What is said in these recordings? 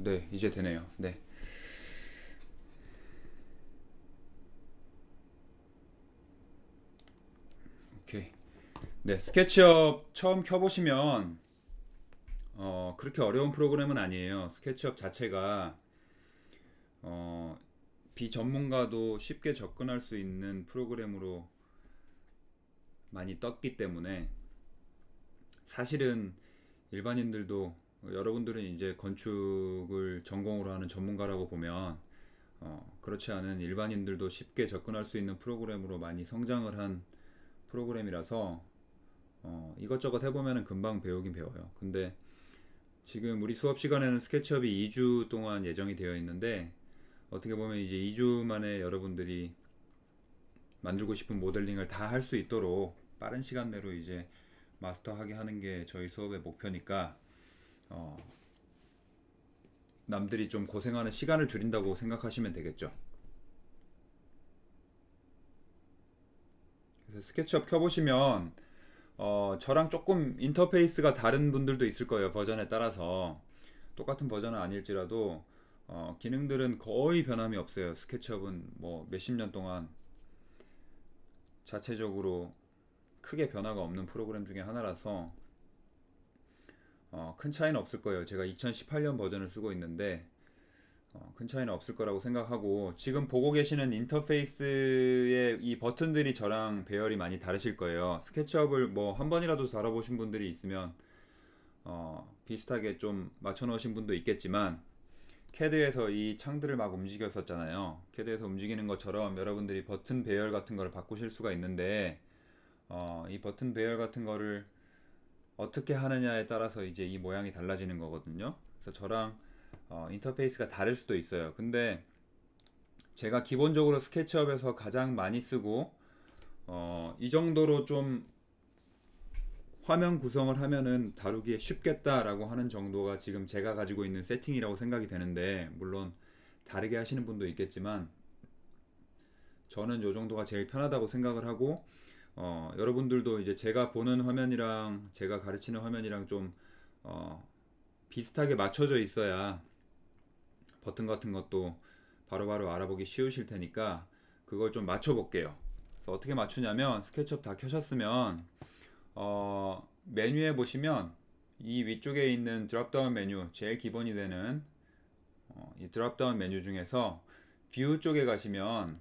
네, 이제 되네요. 네. 오케이. 네, 스케치업 처음 켜보시면, 그렇게 어려운 프로그램은 아니에요. 스케치업 자체가, 어, 비전문가도 쉽게 접근할 수 있는 프로그램으로 많이 떴기 때문에, 사실은 일반인들도, 여러분들은 이제 건축을 전공으로 하는 전문가라고 보면, 그렇지 않은 일반인들도 쉽게 접근할 수 있는 프로그램으로 많이 성장을 한 프로그램이라서, 이것저것 해보면 금방 배우긴 배워요. 근데 지금 우리 수업 시간에는 스케치업이 2주 동안 예정이 되어 있는데, 어떻게 보면 이제 2주 만에 여러분들이 만들고 싶은 모델링을 다 할 수 있도록 빠른 시간 내로 이제 마스터하게 하는 게 저희 수업의 목표니까, 어, 남들이 좀 고생하는 시간을 줄인다고 생각하시면 되겠죠. 그래서 스케치업 켜보시면, 저랑 조금 인터페이스가 다른 분들도 있을 거예요. 버전에 따라서. 똑같은 버전은 아닐지라도, 기능들은 거의 변함이 없어요. 스케치업은 뭐 몇십 년 동안 자체적으로 크게 변화가 없는 프로그램 중에 하나라서, 큰 차이는 없을 거예요. 제가 2018년 버전을 쓰고 있는데, 큰 차이는 없을 거라고 생각하고, 지금 보고 계시는 인터페이스의 이 버튼들이 저랑 배열이 많이 다르실 거예요. 스케치업을 뭐 한 번이라도 다뤄보신 분들이 있으면 비슷하게 좀 맞춰 놓으신 분도 있겠지만, 캐드에서 이 창들을 막 움직였었잖아요. 캐드에서 움직이는 것처럼 여러분들이 버튼 배열 같은 거를 바꾸실 수가 있는데, 이 버튼 배열 같은 거를 어떻게 하느냐에 따라서 이제 이 모양이 달라지는 거거든요. 그래서 저랑 인터페이스가 다를 수도 있어요. 근데 제가 기본적으로 스케치업에서 가장 많이 쓰고, 이 정도로 좀 화면 구성을 하면은 다루기에 쉽겠다라고 하는 정도가 지금 제가 가지고 있는 세팅이라고 생각이 되는데, 물론 다르게 하시는 분도 있겠지만 저는 요 정도가 제일 편하다고 생각을 하고, 여러분들도 이제 제가 보는 화면이랑 제가 가르치는 화면이랑 좀 어, 비슷하게 맞춰져 있어야 버튼 같은 것도 바로바로 알아보기 쉬우실 테니까 그걸 좀 맞춰 볼게요. 그래서 어떻게 맞추냐면, 스케치업 다 켜셨으면 메뉴에 보시면 이 위쪽에 있는 드롭다운 메뉴, 제일 기본이 되는 이 드롭다운 메뉴 중에서 뷰 쪽에 가시면,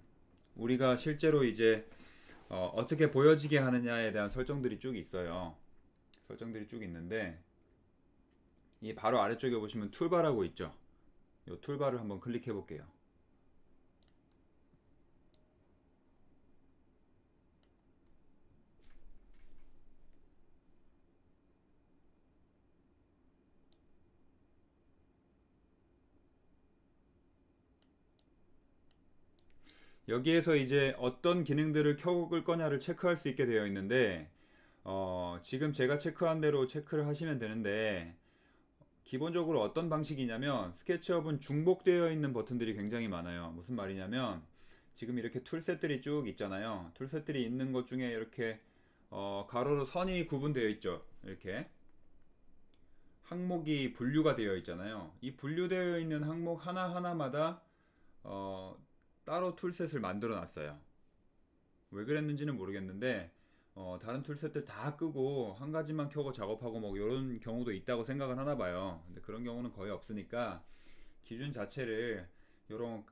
우리가 실제로 이제 떻게 보여지게 하느냐에 대한 설정들이 쭉 있어요. 설정들이 쭉 있는데, 이 바로 아래쪽에 보시면 툴바라고 있죠. 이 툴바를 한번 클릭해 볼게요. 여기에서 이제 어떤 기능들을 켜볼 거냐를 체크할 수 있게 되어 있는데, 지금 제가 체크한 대로 체크를 하시면 되는데, 기본적으로 어떤 방식이냐면, 스케치업은 중복되어 있는 버튼들이 굉장히 많아요. 무슨 말이냐면, 지금 이렇게 툴셋들이 쭉 있잖아요. 툴셋들이 있는 것 중에 이렇게 가로로 선이 구분되어 있죠. 이렇게 항목이 분류가 되어 있잖아요. 이 분류되어 있는 항목 하나하나마다 어, 따로 툴셋을 만들어 놨어요. 왜 그랬는지는 모르겠는데, 다른 툴셋들 다 끄고 한 가지만 켜고 작업하고 뭐 이런 경우도 있다고 생각을 하나 봐요. 근데 그런 경우는 거의 없으니까, 기준 자체를 요런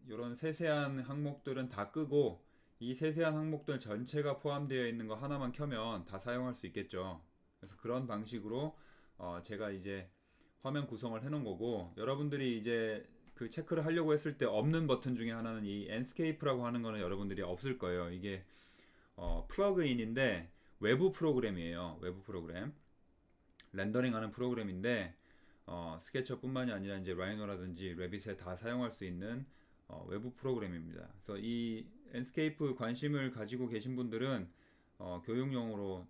요런 세세한 항목들은 다 끄고, 이 세세한 항목들 전체가 포함되어 있는 거 하나만 켜면 다 사용할 수 있겠죠. 그래서 그런 방식으로 제가 이제 화면 구성을 해 놓은 거고, 여러분들이 이제 그 체크를 하려고 했을 때 없는 버튼 중에 하나는 이 엔스케이프라고 하는 거는 여러분들이 없을 거예요. 이게 플러그인인데 외부 프로그램이에요. 외부 프로그램. 렌더링 하는 프로그램인데, 스케쳐뿐만이 아니라 이제 라이노라든지 레빗에 다 사용할 수 있는 외부 프로그램입니다. 그래서 이 엔스케이프 관심을 가지고 계신 분들은 교육용으로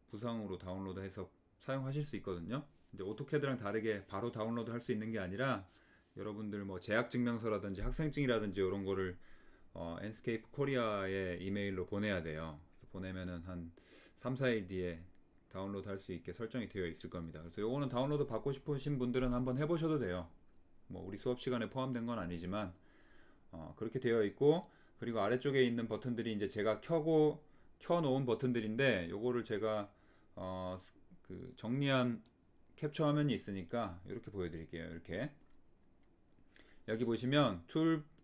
부상으로 다운로드해서 사용하실 수 있거든요. 이제 오토캐드랑 다르게 바로 다운로드 할 수 있는 게 아니라, 여러분들 뭐 재학 증명서라든지 학생증이라든지 이런 거를 엔스케이프 코리아의 이메일로 보내야 돼요. 그래서 보내면은 한 3, 4일 뒤에 다운로드 할 수 있게 설정이 되어 있을 겁니다. 그래서 요거는 다운로드 받고 싶으신 분들은 한번 해보셔도 돼요. 뭐 우리 수업 시간에 포함된 건 아니지만 그렇게 되어 있고, 그리고 아래쪽에 있는 버튼들이 이제 제가 켜놓은 버튼들인데, 요거를 제가 그 정리한 캡처 화면이 있으니까 이렇게 보여드릴게요. 이렇게 여기 보시면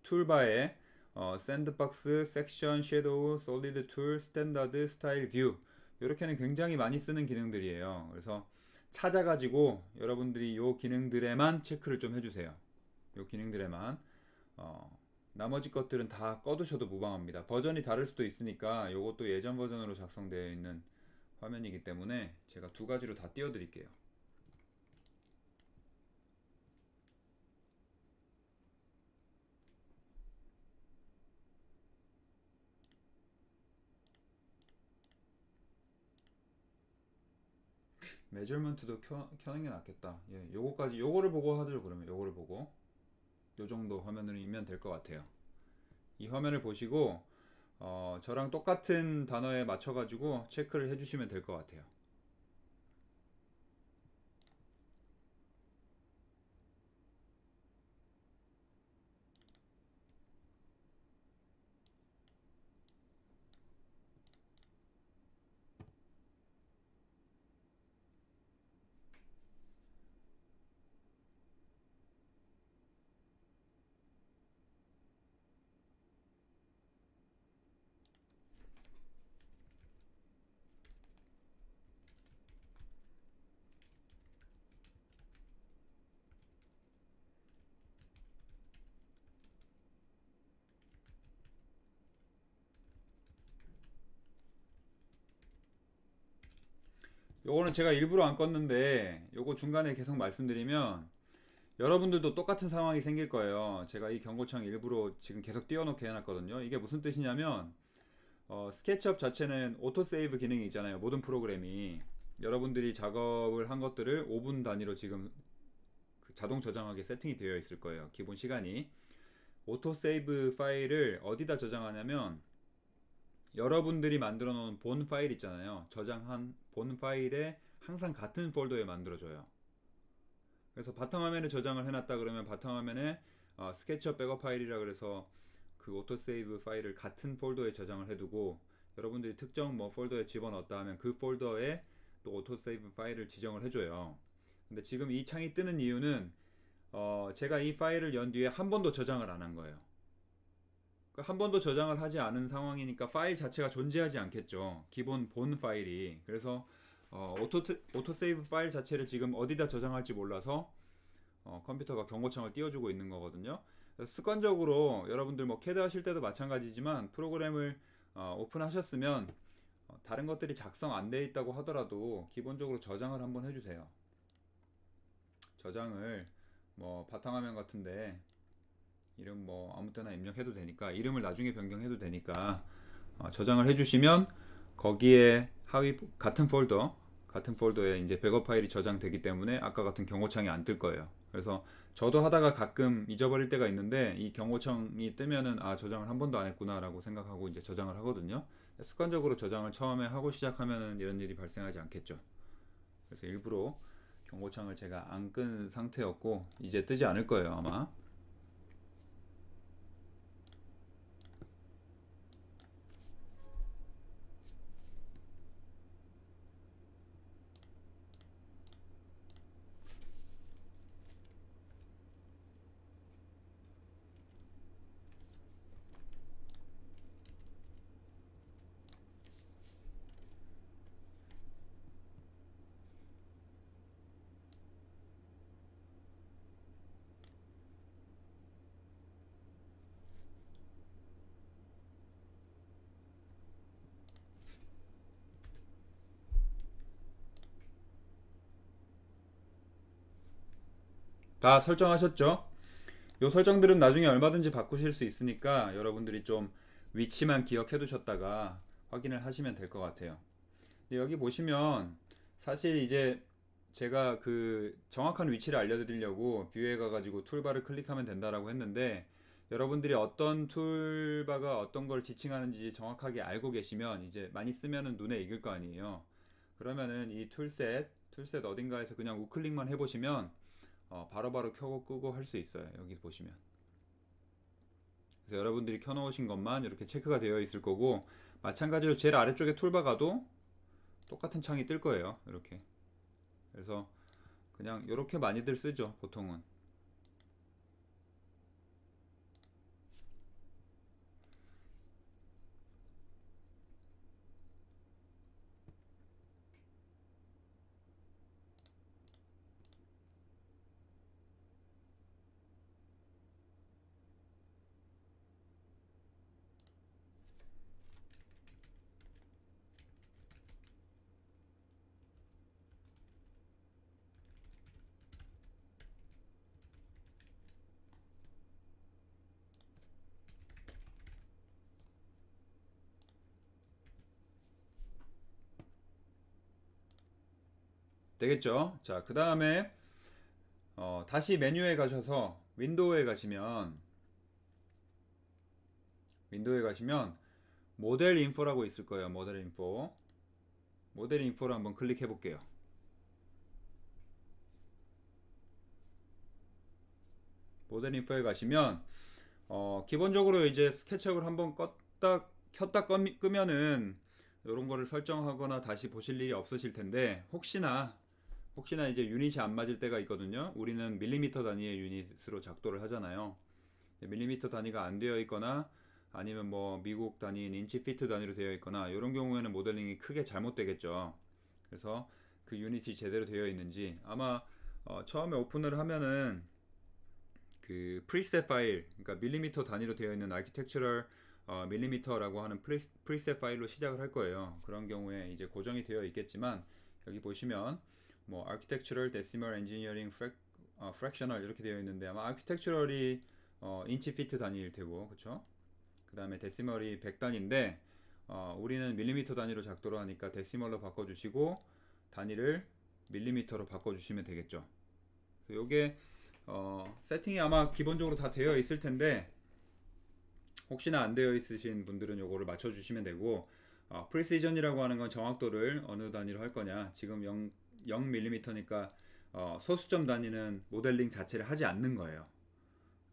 툴바에 샌드박스, 섹션, 섀도우, 솔리드 툴, 스탠다드, 스타일, 뷰, 이렇게는 굉장히 많이 쓰는 기능들이에요. 그래서 찾아가지고 여러분들이 요 기능들에만 체크를 좀 해주세요. 요 기능들에만. 나머지 것들은 다 꺼두셔도 무방합니다. 버전이 다를 수도 있으니까 요것도 예전 버전으로 작성되어 있는 화면이기 때문에 제가 두 가지로 다 띄워드릴게요. 메저먼트도 켜는 게 낫겠다. 예, 요거를 보고 하죠. 그러면 요거를 보고 요 정도 화면이면 될 것 같아요. 이 화면을 보시고 저랑 똑같은 단어에 맞춰가지고 체크를 해주시면 될 것 같아요. 요거는 제가 일부러 안 껐는데, 요거 중간에 계속 말씀드리면 여러분들도 똑같은 상황이 생길 거예요. 제가 이 경고창 일부러 지금 계속 띄워놓게 해놨거든요. 이게 무슨 뜻이냐면 스케치업 자체는 오토세이브 기능이 있잖아요. 모든 프로그램이 여러분들이 작업을 한 것들을 5분 단위로 지금 그 자동 저장하게 세팅이 되어 있을 거예요. 기본 시간이. 오토세이브 파일을 어디다 저장하냐면 여러분들이 만들어 놓은 본 파일 있잖아요. 저장한 본 파일에 항상 같은 폴더에 만들어줘요. 그래서 바탕화면에 저장을 해놨다 그러면 바탕화면에 스케치업 백업 파일이라 그래서 그 오토세이브 파일을 같은 폴더에 저장을 해두고, 여러분들이 특정 뭐 폴더에 집어넣었다 하면 그 폴더에 또 오토세이브 파일을 지정을 해줘요. 근데 지금 이 창이 뜨는 이유는 제가 이 파일을 연 뒤에 한 번도 저장을 안 한 거예요. 한 번도 저장을 하지 않은 상황이니까 파일 자체가 존재하지 않겠죠. 기본 본 파일이. 그래서 오토세이브 파일 자체를 지금 어디다 저장할지 몰라서 컴퓨터가 경고창을 띄워주고 있는 거거든요. 습관적으로 여러분들 뭐 캐드 하실 때도 마찬가지지만 프로그램을 오픈하셨으면 다른 것들이 작성 안 돼 있다고 하더라도 기본적으로 저장을 한번 해주세요. 저장을 뭐 바탕화면 같은데 이름 뭐 아무 때나 입력해도 되니까, 이름을 나중에 변경해도 되니까 저장을 해주시면 거기에 같은 폴더에 이제 백업 파일이 저장되기 때문에 아까 같은 경고창이 안 뜰 거예요. 그래서 저도 하다가 가끔 잊어버릴 때가 있는데 이 경고창이 뜨면은 저장을 한 번도 안 했구나 라고 생각하고 이제 저장을 하거든요. 습관적으로 저장을 처음에 하고 시작하면은 이런 일이 발생하지 않겠죠. 그래서 일부러 경고창을 제가 안 끈 상태였고 이제 뜨지 않을 거예요 아마. 다 설정하셨죠? 요 설정들은 나중에 얼마든지 바꾸실 수 있으니까 여러분들이 좀 위치만 기억해 두셨다가 확인을 하시면 될 것 같아요. 근데 여기 보시면 사실 이제 제가 그 정확한 위치를 알려드리려고 뷰에 가가지고 툴바를 클릭하면 된다라고 했는데, 여러분들이 어떤 툴바가 어떤 걸 지칭하는지 정확하게 알고 계시면 이제 많이 쓰면은 눈에 익을 거 아니에요. 그러면은 이 툴셋 어딘가에서 그냥 우클릭만 해보시면 바로바로 켜고 끄고 할 수 있어요. 여기 보시면. 그래서 여러분들이 켜놓으신 것만 이렇게 체크가 되어 있을 거고, 마찬가지로 제일 아래쪽에 툴바 가도 똑같은 창이 뜰 거예요. 이렇게. 그래서 그냥 이렇게 많이들 쓰죠, 보통은. 되겠죠? 자, 그 다음에 다시 메뉴에 가셔서 윈도우에 가시면 모델 인포라고 있을 거예요. 모델 인포를 한번 클릭해 볼게요. 모델 인포에 가시면 기본적으로 이제 스케치업을 한번 켰다 끄면은 이런 거를 설정하거나 다시 보실 일이 없으실 텐데, 혹시나 이제 유닛이 안 맞을 때가 있거든요. 우리는 밀리미터 단위의 유닛으로 작도를 하잖아요. 밀리미터 단위가 안 되어 있거나 아니면 뭐 미국 단위인 인치 피트 단위로 되어 있거나, 이런 경우에는 모델링이 크게 잘못되겠죠. 그래서 그 유닛이 제대로 되어 있는지, 아마 처음에 오픈을 하면은 그 프리셋 파일, 그러니까 밀리미터 단위로 되어 있는 아키텍처럴 밀리미터라고 하는 프리셋 파일로 시작을 할 거예요. 그런 경우에 이제 고정이 되어 있겠지만, 여기 보시면 뭐 architectural, decimal, engineering, fractional 이렇게 되어 있는데, 아마 architectural이 인치 피트 단위일 테고, 그쵸? 그 다음에 데시멀이 100단위인데 우리는 밀리미터 단위로 작도를 하니까 데시멀로 바꿔주시고 단위를 밀리미터로 바꿔주시면 되겠죠. 요게 세팅이 아마 기본적으로 다 되어 있을 텐데, 혹시나 안 되어 있으신 분들은 요거를 맞춰주시면 되고, 프리시전이라고 하는 건 정확도를 어느 단위로 할 거냐. 지금 0mm니까 소수점 단위는 모델링 자체를 하지 않는 거예요.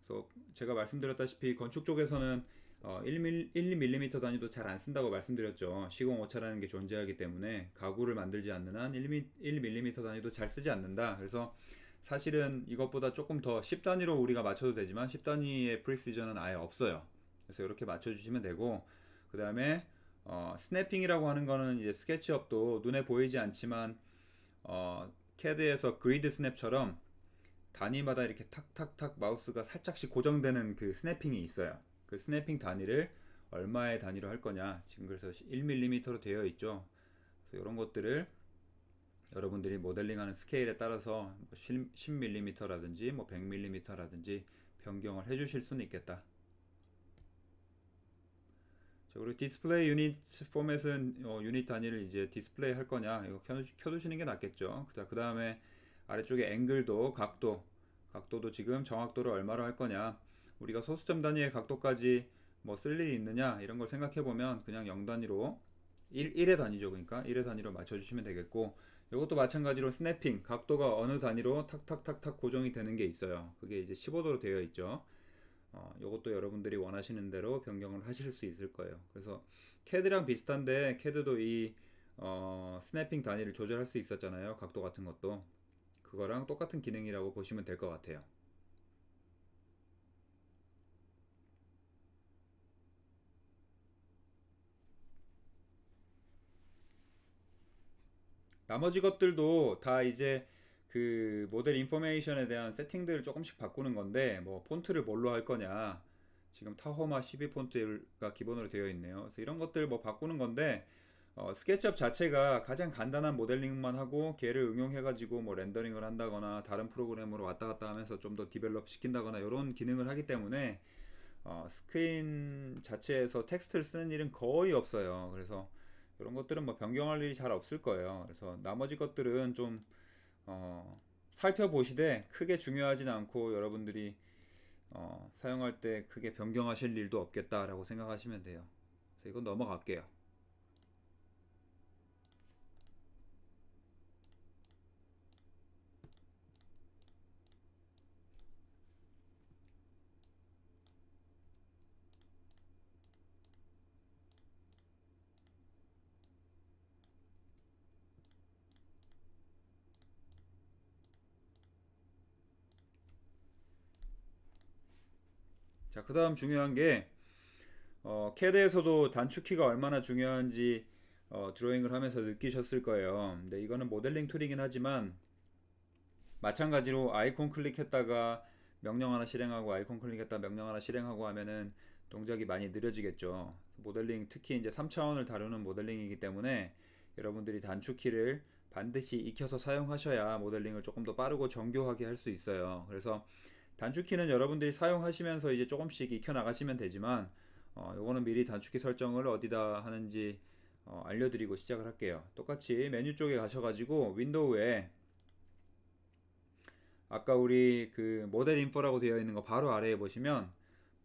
그래서 제가 말씀드렸다시피 건축 쪽에서는 2mm 단위도 잘 안 쓴다고 말씀드렸죠. 시공 오차라는 게 존재하기 때문에 가구를 만들지 않는 한 1mm 단위도 잘 쓰지 않는다. 그래서 사실은 이것보다 조금 더 10단위로 우리가 맞춰도 되지만 10단위의 프리시전은 아예 없어요. 그래서 이렇게 맞춰주시면 되고, 그 다음에 스냅핑이라고 하는 거는 이제 스케치업도 눈에 보이지 않지만 CAD에서 그리드 스냅처럼 단위마다 이렇게 탁탁탁 마우스가 살짝씩 고정되는 그 스냅핑이 있어요. 그 스냅핑 단위를 얼마의 단위로 할 거냐. 지금 그래서 1mm로 되어 있죠. 그래서 이런 것들을 여러분들이 모델링하는 스케일에 따라서 10mm라든지 뭐 100mm라든지 변경을 해주실 수는 있겠다. 자, 그리고 디스플레이 유닛 포맷은 유닛 단위를 이제 디스플레이 할 거냐, 이거 켜두시는 게 낫겠죠. 그 다음에 아래쪽에 앵글도, 각도도 지금 정확도를 얼마로 할 거냐. 우리가 소수점 단위의 각도까지 뭐 쓸 일이 있느냐, 이런 걸 생각해 보면 그냥 0단위로 1의 단위죠. 그러니까 1의 단위로 맞춰주시면 되겠고, 이것도 마찬가지로 스냅핑 각도가 어느 단위로 탁탁탁탁 고정이 되는 게 있어요. 그게 이제 15도로 되어 있죠. 이것도 여러분들이 원하시는 대로 변경을 하실 수 있을 거예요. 그래서 CAD랑 비슷한데, CAD도 이 스냅핑 단위를 조절할 수 있었잖아요. 각도 같은 것도. 그거랑 똑같은 기능이라고 보시면 될 것 같아요. 나머지 것들도 다 이제 그 모델 인포메이션에 대한 세팅들을 조금씩 바꾸는 건데, 뭐 폰트를 뭘로 할 거냐. 지금 타호마 12 폰트가 기본으로 되어 있네요. 그래서 이런 것들 뭐 바꾸는 건데, 스케치업 자체가 가장 간단한 모델링만 하고 걔를 응용해가지고 뭐 렌더링을 한다거나 다른 프로그램으로 왔다 갔다 하면서 좀 더 디벨롭 시킨다거나 이런 기능을 하기 때문에 스크린 자체에서 텍스트를 쓰는 일은 거의 없어요. 그래서 이런 것들은 뭐 변경할 일이 잘 없을 거예요. 그래서 나머지 것들은 좀 살펴보시되 크게 중요하진 않고 여러분들이 사용할 때 크게 변경하실 일도 없겠다라고 생각하시면 돼요. 그래서 이건 넘어갈게요. 자, 그 다음 중요한 게 CAD에서도 단축키가 얼마나 중요한지 드로잉을 하면서 느끼셨을 거예요. 근데 이거는 모델링 툴이긴 하지만 마찬가지로 아이콘 클릭했다가 명령 하나 실행하고 아이콘 클릭했다가 명령 하나 실행하고 하면은 동작이 많이 느려지겠죠. 모델링 특히 이제 3차원을 다루는 모델링이기 때문에 여러분들이 단축키를 반드시 익혀서 사용하셔야 모델링을 조금 더 빠르고 정교하게 할 수 있어요. 그래서 단축키는 여러분들이 사용하시면서 이제 조금씩 익혀 나가시면 되지만 요거는 미리 단축키 설정을 어디다 하는지 알려드리고 시작을 할게요. 똑같이 메뉴 쪽에 가셔가지고 윈도우에 아까 우리 그 모델 인포라고 되어 있는 거 바로 아래에 보시면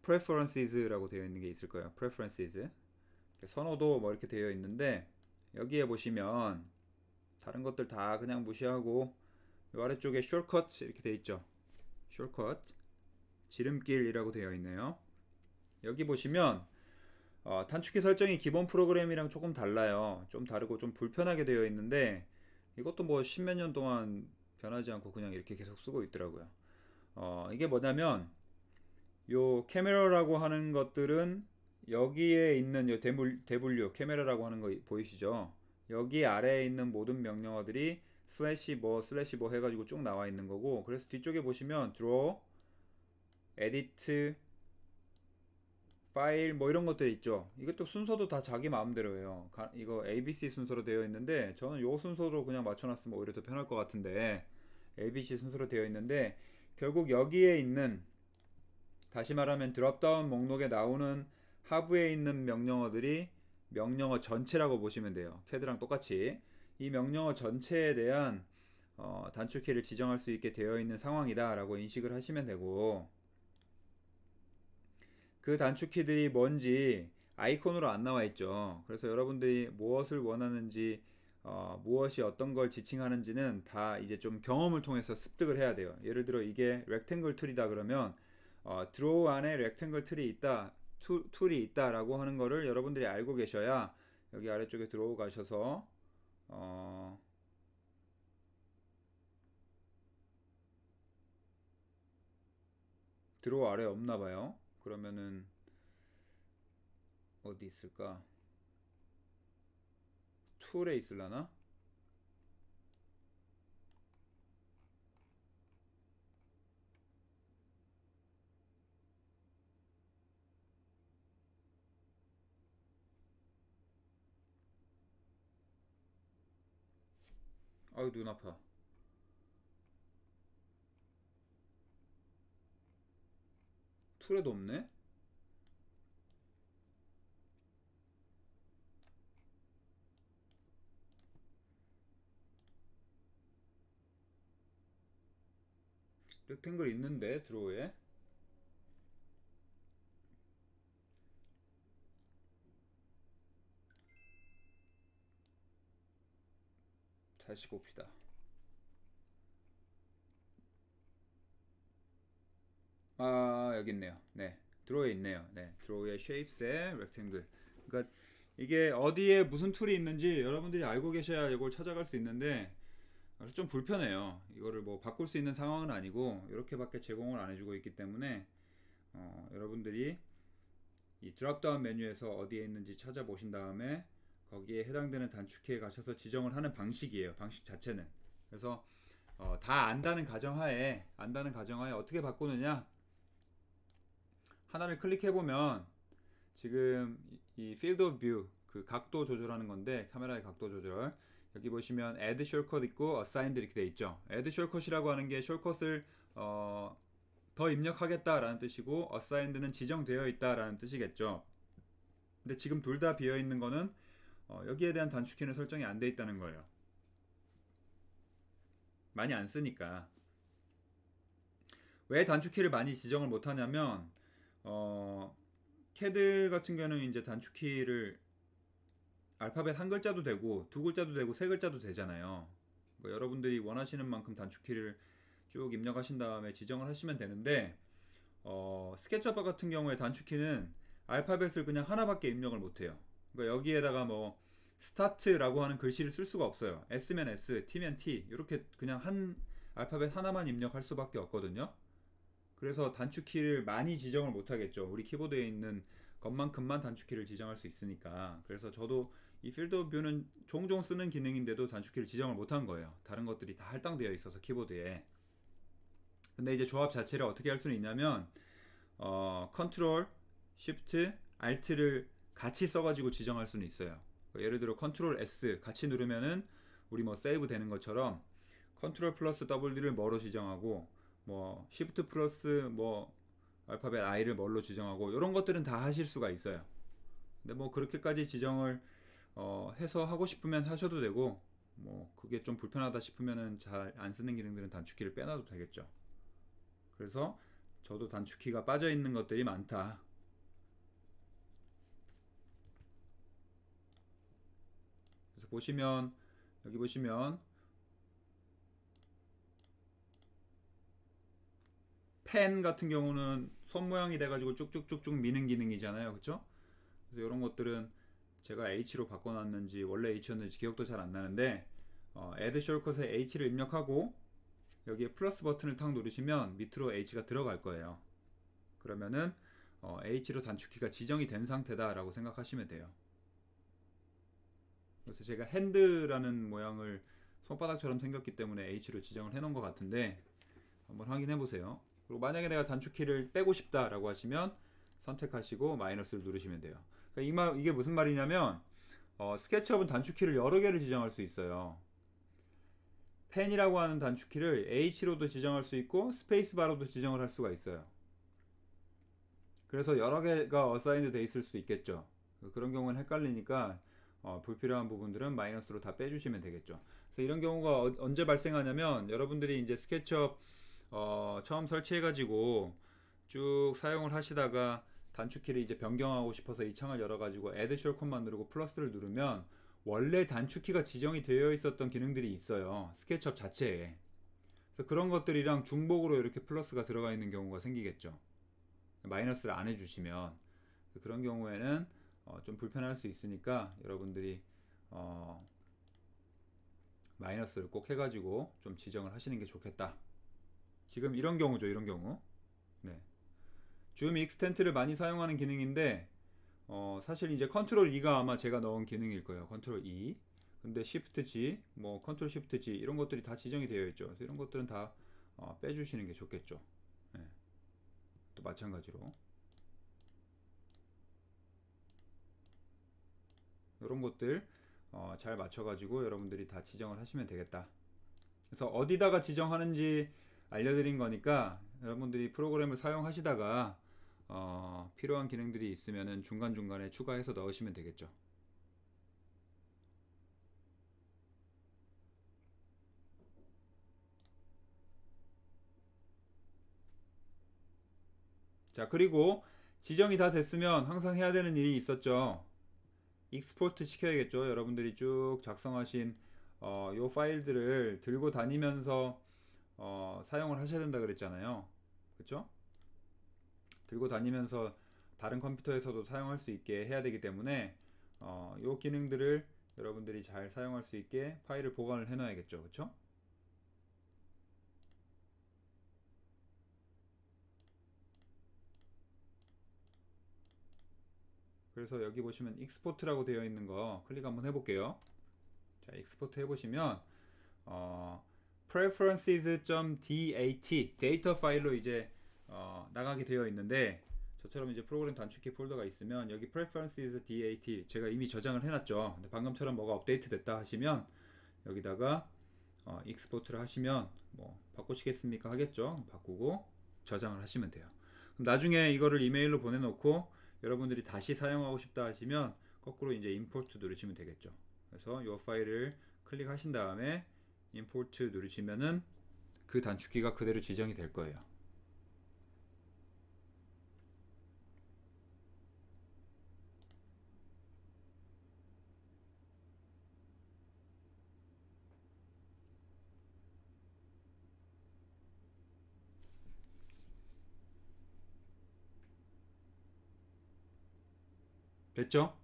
preferences라고 되어 있는 게 있을 거예요. preferences 선호도 뭐 이렇게 되어 있는데 여기에 보시면 다른 것들 다 그냥 무시하고 이 아래쪽에 shortcut 이렇게 되어 있죠. shortcut 지름길이라고 되어 있네요. 여기 보시면 단축키 설정이 기본 프로그램이랑 조금 달라요. 좀 다르고 좀 불편하게 되어 있는데 이것도 뭐 십몇 년 동안 변하지 않고 그냥 이렇게 계속 쓰고 있더라고요. 이게 뭐냐면 요 캐메라라고 하는 것들은 여기에 있는 요 대분류 캐메라라고 하는 거 보이시죠? 여기 아래에 있는 모든 명령어들이 슬래시 뭐 해가지고 쭉 나와 있는 거고, 그래서 뒤쪽에 보시면 draw, edit, 파일 뭐 이런 것들 있죠. 이것도 순서도 다 자기 마음대로예요. 이거 ABC 순서로 되어 있는데 저는 요 순서로 그냥 맞춰놨으면 오히려 더 편할 것 같은데 ABC 순서로 되어 있는데 결국 여기에 있는, 다시 말하면 드롭다운 목록에 나오는 하부에 있는 명령어들이 명령어 전체라고 보시면 돼요. CAD랑 똑같이 이 명령어 전체에 대한 단축키를 지정할 수 있게 되어 있는 상황이다 라고 인식을 하시면 되고, 그 단축키들이 뭔지 아이콘으로 안 나와 있죠. 그래서 여러분들이 무엇을 원하는지 무엇이 어떤 걸 지칭하는지는 다 이제 좀 경험을 통해서 습득을 해야 돼요. 예를 들어 이게 렉탱글 툴이다 그러면 드로우 안에 렉탱글 툴이 있다, 툴이 있다라고 하는 거를 여러분들이 알고 계셔야 여기 아래쪽에 드로우 가셔서 드로우 아래 없나 봐요. 그러면은 어디 있을까? 툴에 있을라나? 아유 눈 아파. 툴에도 없네? 렉탱글 있는데 드로우에. 다시 봅시다. 아 여기 있네요. 네, 드로우에 있네요. 네, 드로우의 쉐입스에 렉탱글. 그러니까 이게 어디에 무슨 툴이 있는지 여러분들이 알고 계셔야 이걸 찾아갈 수 있는데, 그래서 좀 불편해요. 이거를 뭐 바꿀 수 있는 상황은 아니고 이렇게밖에 제공을 안 해주고 있기 때문에 여러분들이 이 드롭다운 메뉴에서 어디에 있는지 찾아보신 다음에 거기에 해당되는 단축키에 가셔서 지정을 하는 방식이에요. 방식 자체는. 그래서 다 안다는 가정하에 어떻게 바꾸느냐, 하나를 클릭해보면 지금 이 Field of View 그 각도 조절하는 건데, 카메라의 각도 조절, 여기 보시면 Add Shortcut 있고 Assigned 이렇게 돼 있죠. Add Shortcut이라고 하는 게 숏컷을 더 입력하겠다라는 뜻이고, Assigned는 지정되어 있다라는 뜻이겠죠. 근데 지금 둘 다 비어 있는 거는 여기에 대한 단축키는 설정이 안 돼 있다는 거예요. 많이 안 쓰니까. 왜 단축키를 많이 지정을 못 하냐면 CAD 같은 경우는 이제 단축키를 알파벳 한 글자도 되고 두 글자도 되고 세 글자도 되잖아요. 그러니까 여러분들이 원하시는 만큼 단축키를 쭉 입력하신 다음에 지정을 하시면 되는데 스케치업 같은 경우에 단축키는 알파벳을 그냥 하나밖에 입력을 못해요. 그러니까 여기에다가 뭐 스타트라고 하는 글씨를 쓸 수가 없어요. S면 S, T면 T 이렇게 그냥 한 알파벳 하나만 입력할 수밖에 없거든요. 그래서 단축키를 많이 지정을 못 하겠죠. 우리 키보드에 있는 것만큼만 단축키를 지정할 수 있으니까. 그래서 저도 이 필드 오브 뷰는 종종 쓰는 기능인데도 단축키를 지정을 못 한 거예요. 다른 것들이 다 할당되어 있어서 키보드에. 근데 이제 조합 자체를 어떻게 할 수는 있냐면 컨트롤, 쉬프트, 알트를 같이 써가지고 지정할 수는 있어요. 예를 들어 컨트롤 S 같이 누르면은 우리 뭐 세이브 되는 것처럼 컨트롤 플러스 W를 뭐로 지정하고 뭐 쉬프트 플러스 뭐 알파벳 I를 뭘로 지정하고 이런 것들은 다 하실 수가 있어요. 근데 뭐 그렇게까지 지정을 해서 하고 싶으면 하셔도 되고 뭐 그게 좀 불편하다 싶으면은 잘 안 쓰는 기능들은 단축키를 빼놔도 되겠죠. 그래서 저도 단축키가 빠져 있는 것들이 많다. 그래서 보시면 여기 보시면 펜 같은 경우는 손 모양이 돼가지고 쭉쭉쭉쭉 미는 기능이잖아요, 그쵸? 그래서 이런 것들은 제가 H로 바꿔놨는지 원래 H였는지 기억도 잘 안 나는데 Add Shortcut에 H를 입력하고 여기에 플러스 버튼을 탁 누르시면 밑으로 H가 들어갈 거예요. 그러면은 H로 단축키가 지정이 된 상태다라고 생각하시면 돼요. 그래서 제가 핸드라는 모양을 손바닥처럼 생겼기 때문에 H로 지정을 해놓은 것 같은데 한번 확인해 보세요. 그리고 만약에 내가 단축키를 빼고 싶다라고 하시면 선택하시고 마이너스를 누르시면 돼요. 그러니까 이게 무슨 말이냐면 스케치업은 단축키를 여러 개를 지정할 수 있어요. 펜이라고 하는 단축키를 H로도 지정할 수 있고 스페이스바로도 지정을 할 수가 있어요. 그래서 여러 개가 어사인드 돼 있을 수 있겠죠. 그런 경우는 헷갈리니까 불필요한 부분들은 마이너스로 다 빼주시면 되겠죠. 그래서 이런 경우가 언제 발생하냐면 여러분들이 이제 스케치업 처음 설치해가지고 쭉 사용을 하시다가 단축키를 이제 변경하고 싶어서 이 창을 열어가지고 Add Shortcut만 누르고 플러스를 누르면 원래 단축키가 지정이 되어 있었던 기능들이 있어요. 스케치업 자체에. 그래서 그런 것들이랑 중복으로 이렇게 플러스가 들어가 있는 경우가 생기겠죠. 마이너스를 안 해주시면. 그런 경우에는 좀 불편할 수 있으니까 여러분들이 마이너스를 꼭 해가지고 좀 지정을 하시는 게 좋겠다. 지금 이런 경우죠, 이런 경우. 네. 줌 익스텐트를 많이 사용하는 기능인데 사실 이제 컨트롤 E가 아마 제가 넣은 기능일 거예요. 컨트롤 E. 근데 Shift G, 뭐 컨트롤 Shift G 이런 것들이 다 지정이 되어 있죠. 그래서 이런 것들은 다 빼주시는 게 좋겠죠. 네. 또 마찬가지로 이런 것들 잘 맞춰가지고 여러분들이 다 지정을 하시면 되겠다. 그래서 어디다가 지정하는지 알려드린 거니까 여러분들이 프로그램을 사용하시다가 필요한 기능들이 있으면 중간중간에 추가해서 넣으시면 되겠죠. 자, 그리고 지정이 다 됐으면 항상 해야 되는 일이 있었죠. 익스포트 시켜야겠죠. 여러분들이 쭉 작성하신 요 파일들을 들고 다니면서 사용을 하셔야 된다 그랬잖아요. 그쵸? 들고 다니면서 다른 컴퓨터에서도 사용할 수 있게 해야 되기 때문에 요 기능들을 여러분들이 잘 사용할 수 있게 파일을 보관을 해 놔야겠죠. 그쵸? 그래서 여기 보시면 익스포트라고 되어 있는 거 클릭 한번 해볼게요. 자, 익스포트 해보시면 preferences.dat 데이터 파일로 이제 나가게 되어 있는데 저처럼 이제 프로그램 단축키 폴더가 있으면 여기 preferences.dat 제가 이미 저장을 해놨죠. 근데 방금처럼 뭐가 업데이트 됐다 하시면 여기다가 익스포트를 하시면 뭐 바꾸시겠습니까 하겠죠. 바꾸고 저장을 하시면 돼요. 그럼 나중에 이거를 이메일로 보내놓고 여러분들이 다시 사용하고 싶다 하시면 거꾸로 이제 임포트 누르시면 되겠죠. 그래서 이 파일을 클릭하신 다음에 임포트 누르시면은 그 단축키가 그대로 지정이 될 거예요. 됐죠?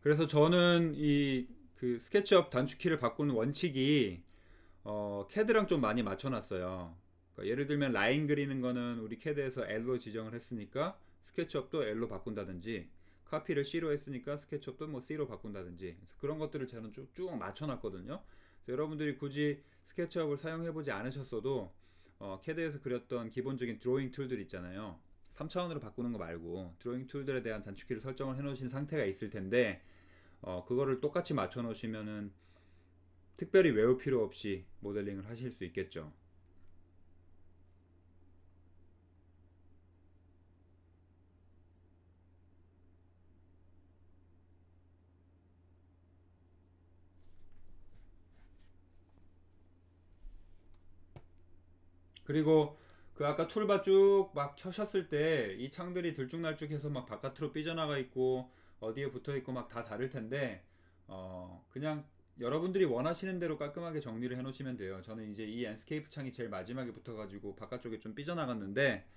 그래서 저는 이 그 스케치업 단축키를 바꾸는 원칙이 캐드랑 좀 많이 맞춰놨어요. 그러니까 예를 들면 라인 그리는 거는 우리 캐드에서 L로 지정을 했으니까 스케치업도 L로 바꾼다든지, 카피를 C로 했으니까 스케치업도 뭐 C로 바꾼다든지, 그래서 그런 것들을 저는 쭉쭉 맞춰놨거든요. 그래서 여러분들이 굳이 스케치업을 사용해보지 않으셨어도 캐드에서 그렸던 기본적인 드로잉 툴들 있잖아요. 3차원으로 바꾸는 거 말고 드로잉 툴들에 대한 단축키를 설정을 해놓으신 상태가 있을 텐데, 그거를 똑같이 맞춰 놓으시면은 특별히 외울 필요 없이 모델링을 하실 수 있겠죠. 그리고 그 아까 툴바 쭉 막 켜셨을 때 이 창들이 들쭉날쭉해서 막 바깥으로 삐져나가 있고 어디에 붙어 있고 막 다 다를 텐데, 그냥 여러분들이 원하시는 대로 깔끔하게 정리를 해 놓으시면 돼요. 저는 이제 이 앤스케이프 창이 제일 마지막에 붙어 가지고 바깥쪽에 좀 삐져나갔는데,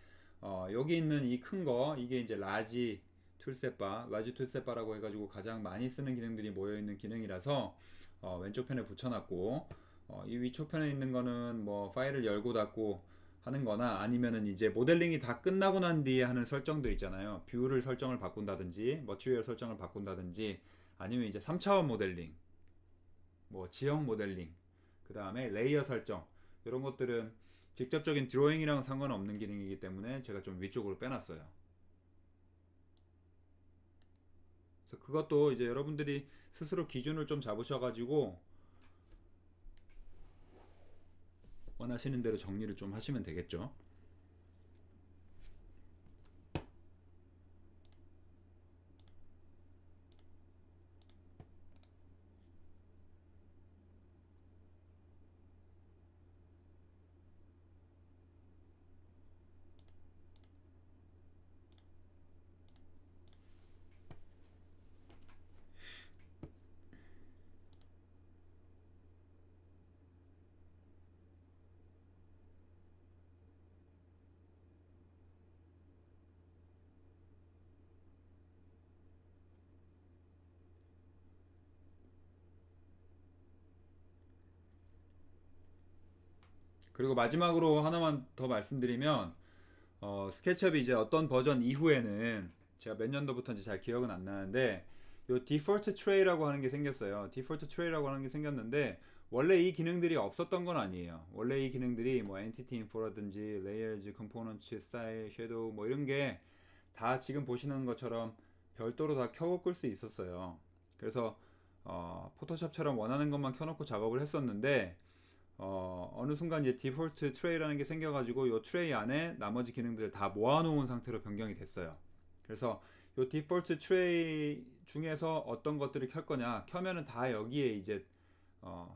여기 있는 이 큰 거, 이게 이제 라지 툴셋바라고 해가지고 가장 많이 쓰는 기능들이 모여 있는 기능이라서 왼쪽 편에 붙여놨고, 이 위쪽 편에 있는 거는 뭐 파일을 열고 닫고 하는 거나, 아니면은 이제 모델링이 다 끝나고 난 뒤에 하는 설정도 있잖아요. 뷰를 설정을 바꾼다든지 머티리얼 설정을 바꾼다든지, 아니면 이제 3차원 모델링, 뭐 지형 모델링, 그 다음에 레이어 설정, 이런 것들은 직접적인 드로잉이랑 상관없는 기능이기 때문에 제가 좀 위쪽으로 빼놨어요. 그래서 그것도 이제 여러분들이 스스로 기준을 좀 잡으셔가지고 원하시는 대로 정리를 좀 하시면 되겠죠. 그리고 마지막으로 하나만 더 말씀드리면, 스케치업이 이제 어떤 버전 이후에는 제가 몇 년도부터인지 잘 기억은 안 나는데, 요 디폴트 트레이라고 하는 게 생겼어요. 디폴트 트레이라고 하는 게 생겼는데, 원래 이 기능들이 없었던 건 아니에요. 원래 이 기능들이 뭐 엔티티 인포라든지 레이어즈, 컴포넌트, 스타일, 섀도우 뭐 이런 게 다 지금 보시는 것처럼 별도로 다 켜고 끌 수 있었어요. 그래서 포토샵처럼 원하는 것만 켜놓고 작업을 했었는데, 어느 순간 이제 디폴트 트레이라는 게 생겨가지고 이 트레이 안에 나머지 기능들을 다 모아놓은 상태로 변경이 됐어요. 그래서 이 디폴트 트레이 중에서 어떤 것들을 켤 거냐, 켜면은 다 여기에 이제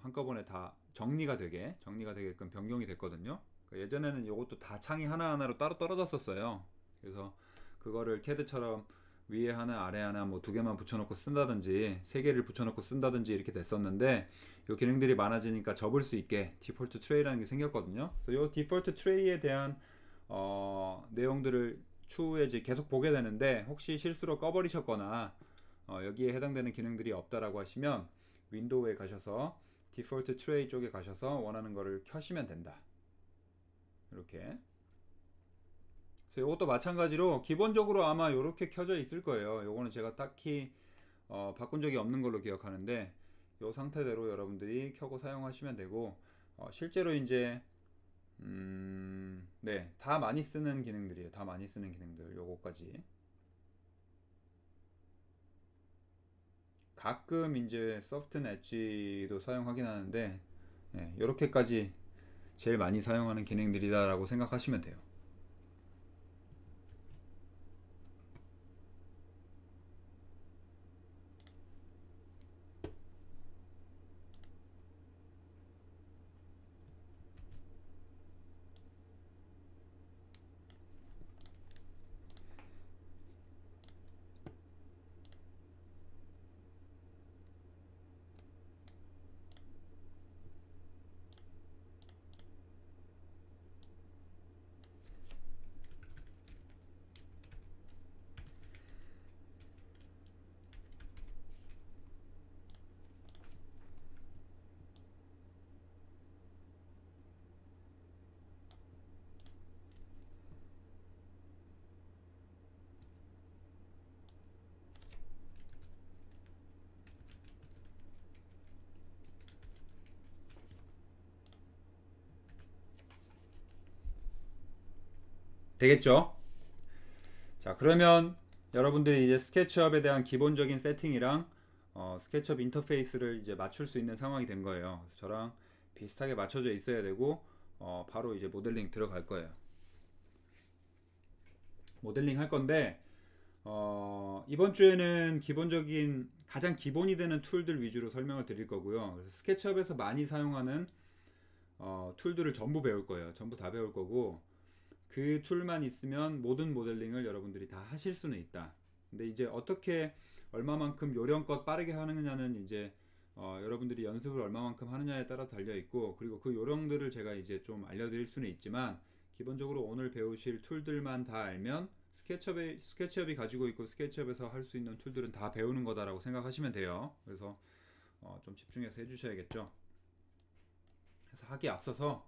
한꺼번에 다 정리가 되게끔 변경이 됐거든요. 그러니까 예전에는 이것도 다 창이 하나하나로 따로 떨어졌었어요. 그래서 그거를 캐드처럼 위에 하나 아래 하나 뭐 두 개만 붙여놓고 쓴다든지 세 개를 붙여놓고 쓴다든지 이렇게 됐었는데, 이 기능들이 많아지니까 접을 수 있게 디폴트 트레이라는 게 생겼거든요. 그래서 이 디폴트 트레이에 대한 내용들을 추후에 이제 계속 보게 되는데, 혹시 실수로 꺼버리셨거나 여기에 해당되는 기능들이 없다라고 하시면 윈도우에 가셔서 디폴트 트레이 쪽에 가셔서 원하는 거를 켜시면 된다. 이렇게. 그래서 이것도 마찬가지로 기본적으로 아마 이렇게 켜져 있을 거예요. 요거는 제가 딱히 바꾼 적이 없는 걸로 기억하는데, 이 상태대로 여러분들이 켜고 사용하시면 되고, 실제로 이제 네, 다 많이 쓰는 기능들이에요. 다 많이 쓰는 기능들 요거까지. 가끔 이제 소프트 엣지도 사용하긴 하는데, 네, 이렇게까지 제일 많이 사용하는 기능들이다라고 생각하시면 돼요. 되겠죠? 자, 그러면 여러분들이 이제 스케치업에 대한 기본적인 세팅이랑 스케치업 인터페이스를 이제 맞출 수 있는 상황이 된 거예요. 그래서 저랑 비슷하게 맞춰져 있어야 되고 바로 이제 모델링 들어갈 거예요. 모델링 할 건데 이번 주에는 기본적인 가장 기본이 되는 툴들 위주로 설명을 드릴 거고요. 그래서 스케치업에서 많이 사용하는 툴들을 전부 배울 거예요. 전부 다 배울 거고 그 툴만 있으면 모든 모델링을 여러분들이 다 하실 수는 있다. 근데 이제 어떻게 얼마만큼 요령껏 빠르게 하느냐는 이제 여러분들이 연습을 얼마만큼 하느냐에 따라 달려 있고, 그리고 그 요령들을 제가 이제 좀 알려드릴 수는 있지만 기본적으로 오늘 배우실 툴들만 다 알면 스케치업이 가지고 있고 스케치업에서 할 수 있는 툴들은 다 배우는 거다라고 생각하시면 돼요. 그래서 좀 집중해서 해주셔야겠죠. 그래서 하기에 앞서서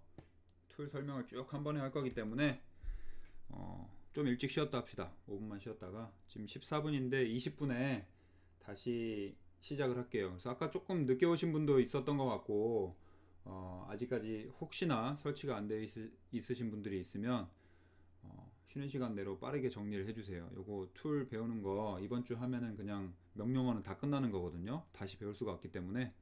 툴 설명을 쭉 한 번에 할 거기 때문에 좀 일찍 쉬었다 합시다. 5분만 쉬었다가 지금 14분인데 20분에 다시 시작을 할게요. 그래서 아까 조금 늦게 오신 분도 있었던 것 같고 아직까지 혹시나 설치가 안 돼 있으신 분들이 있으면 쉬는 시간 내로 빠르게 정리를 해주세요. 요거 툴 배우는 거 이번 주 하면은 그냥 명령어는 다 끝나는 거거든요. 다시 배울 수가 없기 때문에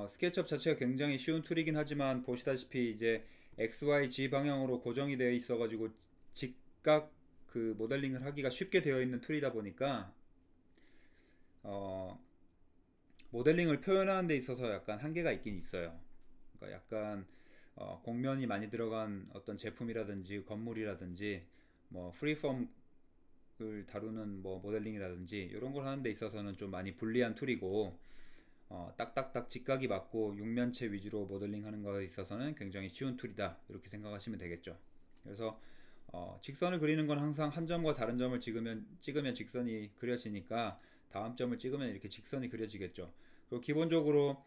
스케치업 자체가 굉장히 쉬운 툴이긴 하지만 보시다시피 이제 XYZ 방향으로 고정이 되어 있어 가지고 직각 그 모델링을 하기가 쉽게 되어 있는 툴이다 보니까 어, 모델링을 표현하는 데 있어서 약간 한계가 있긴 있어요. 그러니까 약간 곡면이 많이 들어간 어떤 제품이라든지 건물이라든지 뭐 프리폼을 다루는 뭐 모델링이라든지 이런 걸 하는 데 있어서는 좀 많이 불리한 툴이고 딱딱딱 직각이 맞고 육면체 위주로 모델링 하는 거에 있어서는 굉장히 쉬운 툴이다 이렇게 생각하시면 되겠죠. 그래서 직선을 그리는 건 항상 한 점과 다른 점을 찍으면 직선이 그려지니까 다음 점을 찍으면 이렇게 직선이 그려지겠죠. 그리고 기본적으로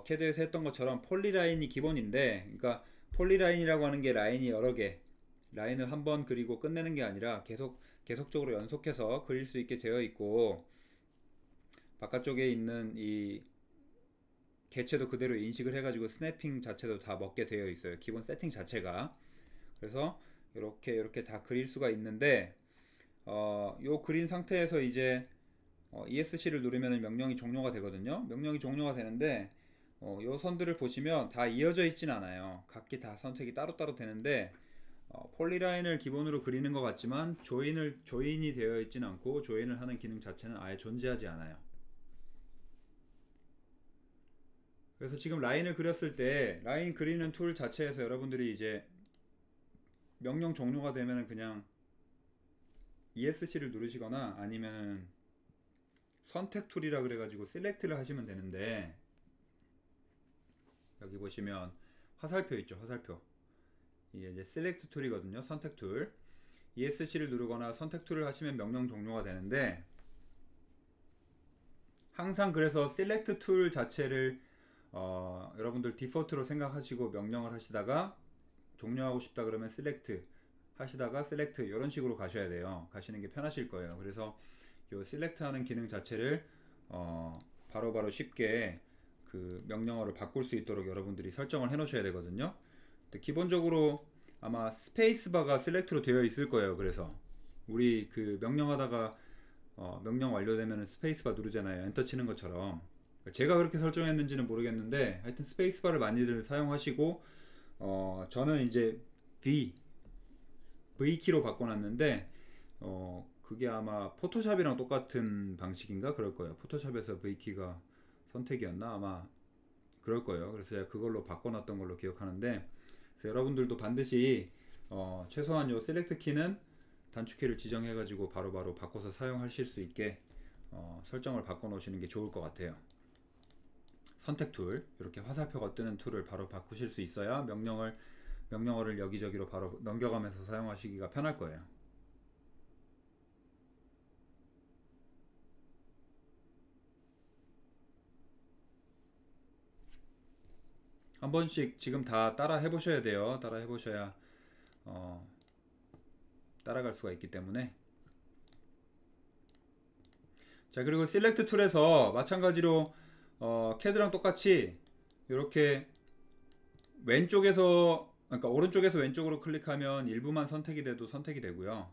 캐드에서 했던 것처럼 폴리라인이 기본인데, 그러니까 폴리라인이라고 하는 게 라인이 여러 개 라인을 한 번 그리고 끝내는 게 아니라 계속적으로 연속해서 그릴 수 있게 되어 있고, 바깥쪽에 있는 이 개체도 그대로 인식을 해가지고 스냅핑 자체도 다 먹게 되어 있어요. 기본 세팅 자체가. 그래서 이렇게 다 그릴 수가 있는데 요 그린 상태에서 이제 ESC를 누르면 명령이 종료가 되거든요. 명령이 종료가 되는데 요 선들을 보시면 다 이어져 있진 않아요. 각기 다 선택이 따로따로 되는데 폴리라인을 기본으로 그리는 것 같지만 조인이 되어 있진 않고 조인을 하는 기능 자체는 아예 존재하지 않아요. 그래서 지금 라인을 그렸을 때 라인 그리는 툴 자체에서 여러분들이 이제 명령 종료가 되면 그냥 ESC를 누르시거나 아니면 선택 툴이라 그래가지고 셀렉트를 하시면 되는데, 여기 보시면 화살표 있죠. 화살표. 이게 이제 셀렉트 툴이거든요. 선택 툴. ESC를 누르거나 선택 툴을 하시면 명령 종료가 되는데, 항상 그래서 셀렉트 툴 자체를 여러분들 디폴트로 생각하시고 명령을 하시다가 종료하고 싶다 그러면 셀렉트 하시다가 셀렉트 이런 식으로 가셔야 돼요. 가시는 게 편하실 거예요. 그래서 이 셀렉트 하는 기능 자체를 바로바로 쉽게 그 명령어를 바꿀 수 있도록 여러분들이 설정을 해 놓으셔야 되거든요. 근데 기본적으로 아마 스페이스바가 셀렉트로 되어 있을 거예요. 그래서 우리 그 명령하다가 명령 완료되면 스페이스바 누르잖아요. 엔터 치는 것처럼. 제가 그렇게 설정했는지는 모르겠는데 하여튼 스페이스바를 많이들 사용하시고 저는 이제 V키로 바꿔놨는데 그게 아마 포토샵이랑 똑같은 방식인가 그럴 거예요. 포토샵에서 V키가 선택이었나 아마 그럴 거예요. 그래서 제가 그걸로 바꿔놨던 걸로 기억하는데, 그래서 여러분들도 반드시 최소한 요 셀렉트 키는 단축키를 지정해 가지고 바로바로 바꿔서 사용하실 수 있게 설정을 바꿔 놓으시는 게 좋을 것 같아요. 선택 툴, 이렇게 화살표가 뜨는 툴을 바로 바꾸실 수 있어야 명령어를 여기저기로 바로 넘겨가면서 사용하시기가 편할 거예요. 한 번씩 지금 다 따라 해보셔야 돼요. 따라 해보셔야 따라갈 수가 있기 때문에. 자, 그리고 셀렉트 툴에서 마찬가지로 캐드랑 똑같이 이렇게 왼쪽에서, 그러니까 오른쪽에서 왼쪽으로 클릭하면 일부만 선택이 돼도 선택이 되고요.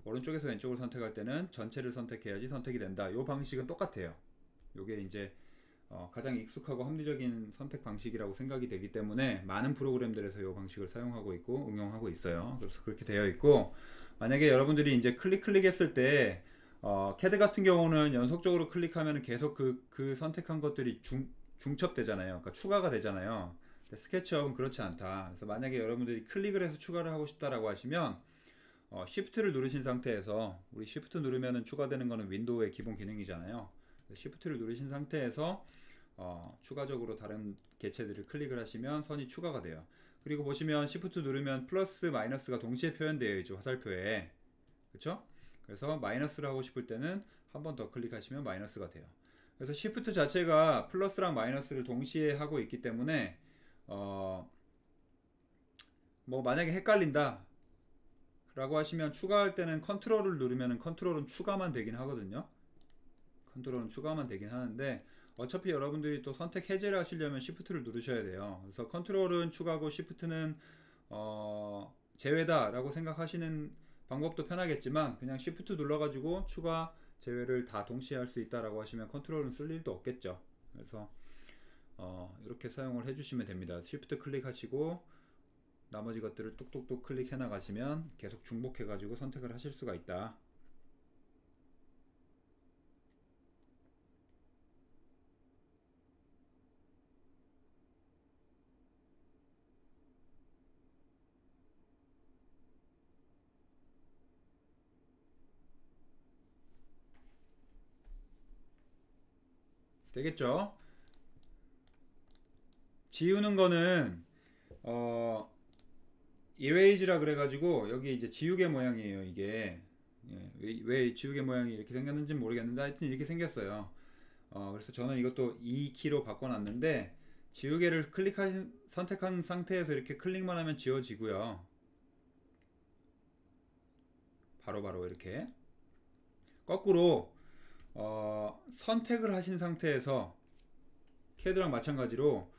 오른쪽에서 왼쪽으로 선택할 때는 전체를 선택해야지 선택이 된다. 이 방식은 똑같아요. 이게 이제 가장 익숙하고 합리적인 선택 방식이라고 생각이 되기 때문에 많은 프로그램들에서 이 방식을 사용하고 있고 응용하고 있어요. 그래서 그렇게 되어 있고, 만약에 여러분들이 이제 클릭했을 때 캐드 같은 경우는 연속적으로 클릭하면 계속 그 선택한 것들이 중첩되잖아요. 그러니까 추가가 되잖아요. 스케치업은 그렇지 않다. 그래서 만약에 여러분들이 클릭을 해서 추가를 하고 싶다라고 하시면 Shift를 누르신 상태에서, 우리 Shift 누르면 추가되는 거는 윈도우의 기본 기능이잖아요. Shift를 누르신 상태에서 추가적으로 다른 개체들을 클릭을 하시면 선이 추가가 돼요. 그리고 보시면 Shift 누르면 플러스 마이너스가 동시에 표현되어 있죠. 화살표에. 그렇죠? 그래서 마이너스를 하고 싶을 때는 한 번 더 클릭하시면 마이너스가 돼요. 그래서 Shift 자체가 플러스랑 마이너스를 동시에 하고 있기 때문에 뭐 만약에 헷갈린다 라고 하시면 추가할 때는 컨트롤을 누르면 컨트롤은 추가만 되긴 하거든요. 컨트롤은 추가만 되긴 하는데 어차피 여러분들이 또 선택 해제를 하시려면 Shift를 누르셔야 돼요. 그래서 컨트롤은 추가고 Shift는 제외다 라고 생각하시는 방법도 편하겠지만, 그냥 Shift 눌러가지고 추가 제외를 다 동시에 할 수 있다라고 하시면 컨트롤은 쓸 일도 없겠죠. 그래서 이렇게 사용을 해주시면 됩니다. Shift 클릭하시고 나머지 것들을 똑똑똑 클릭해 나가시면 계속 중복해 가지고 선택을 하실 수가 있다. 되겠죠? 지우는 거는 erase라 그래가지고 여기 이제 지우개 모양이에요. 이게 왜 지우개 모양이 이렇게 생겼는지 모르겠는데 하여튼 이렇게 생겼어요. 그래서 저는 이것도 2키로 바꿔놨는데 지우개를 선택한 상태에서 이렇게 클릭만 하면 지워지고요. 바로바로 이렇게 거꾸로 선택을 하신 상태에서 캐드랑 마찬가지로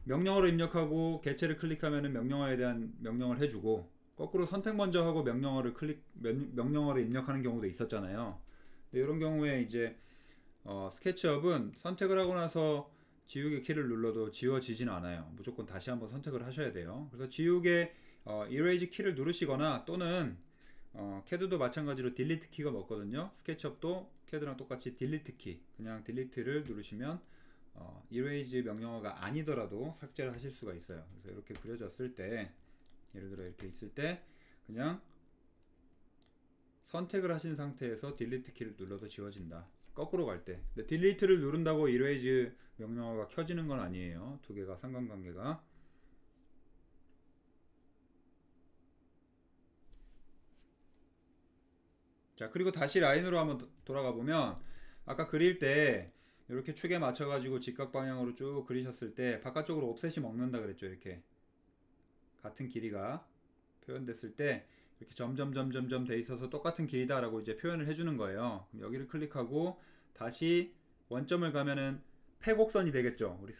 명령어로 입력하고 개체를 클릭하면 명령어에 대한 명령을 해주고, 거꾸로 선택 먼저 하고 명령어를 입력하는 경우도 있었잖아요. 근데 이런 경우에 이제 스케치업은 선택을 하고 나서 지우개 키를 눌러도 지워지진 않아요. 무조건 다시 한번 선택을 하셔야 돼요. 그래서 지우개 erase 키를 누르시거나, 또는 캐드도 마찬가지로 딜리트 키가 먹거든요. 스케치업도 캐드랑 똑같이 딜리트 키, 그냥 딜리트를 누르시면 erase 명령어가 아니더라도 삭제를 하실 수가 있어요. 그래서 이렇게 그려졌을 때, 예를 들어 이렇게 있을 때 그냥 선택을 하신 상태에서 딜리트 키를 눌러도 지워진다. 거꾸로 갈 때. 근데 딜리트를 누른다고 erase 명령어가 켜지는 건 아니에요. 두 개가 상관관계가. 자, 그리고 다시 라인으로 한번 돌아가 보면, 아까 그릴 때 이렇게 축에 맞춰 가지고 직각 방향으로 쭉 그리셨을 때 바깥쪽으로 옵셋이 먹는다 그랬죠. 이렇게 같은 길이가 표현됐을 때 이렇게 점점점점점 돼 있어서 똑같은 길이다 라고 이제 표현을 해주는 거예요. 그럼 여기를 클릭하고 다시 원점을 가면은 패곡선이 되겠죠. 우리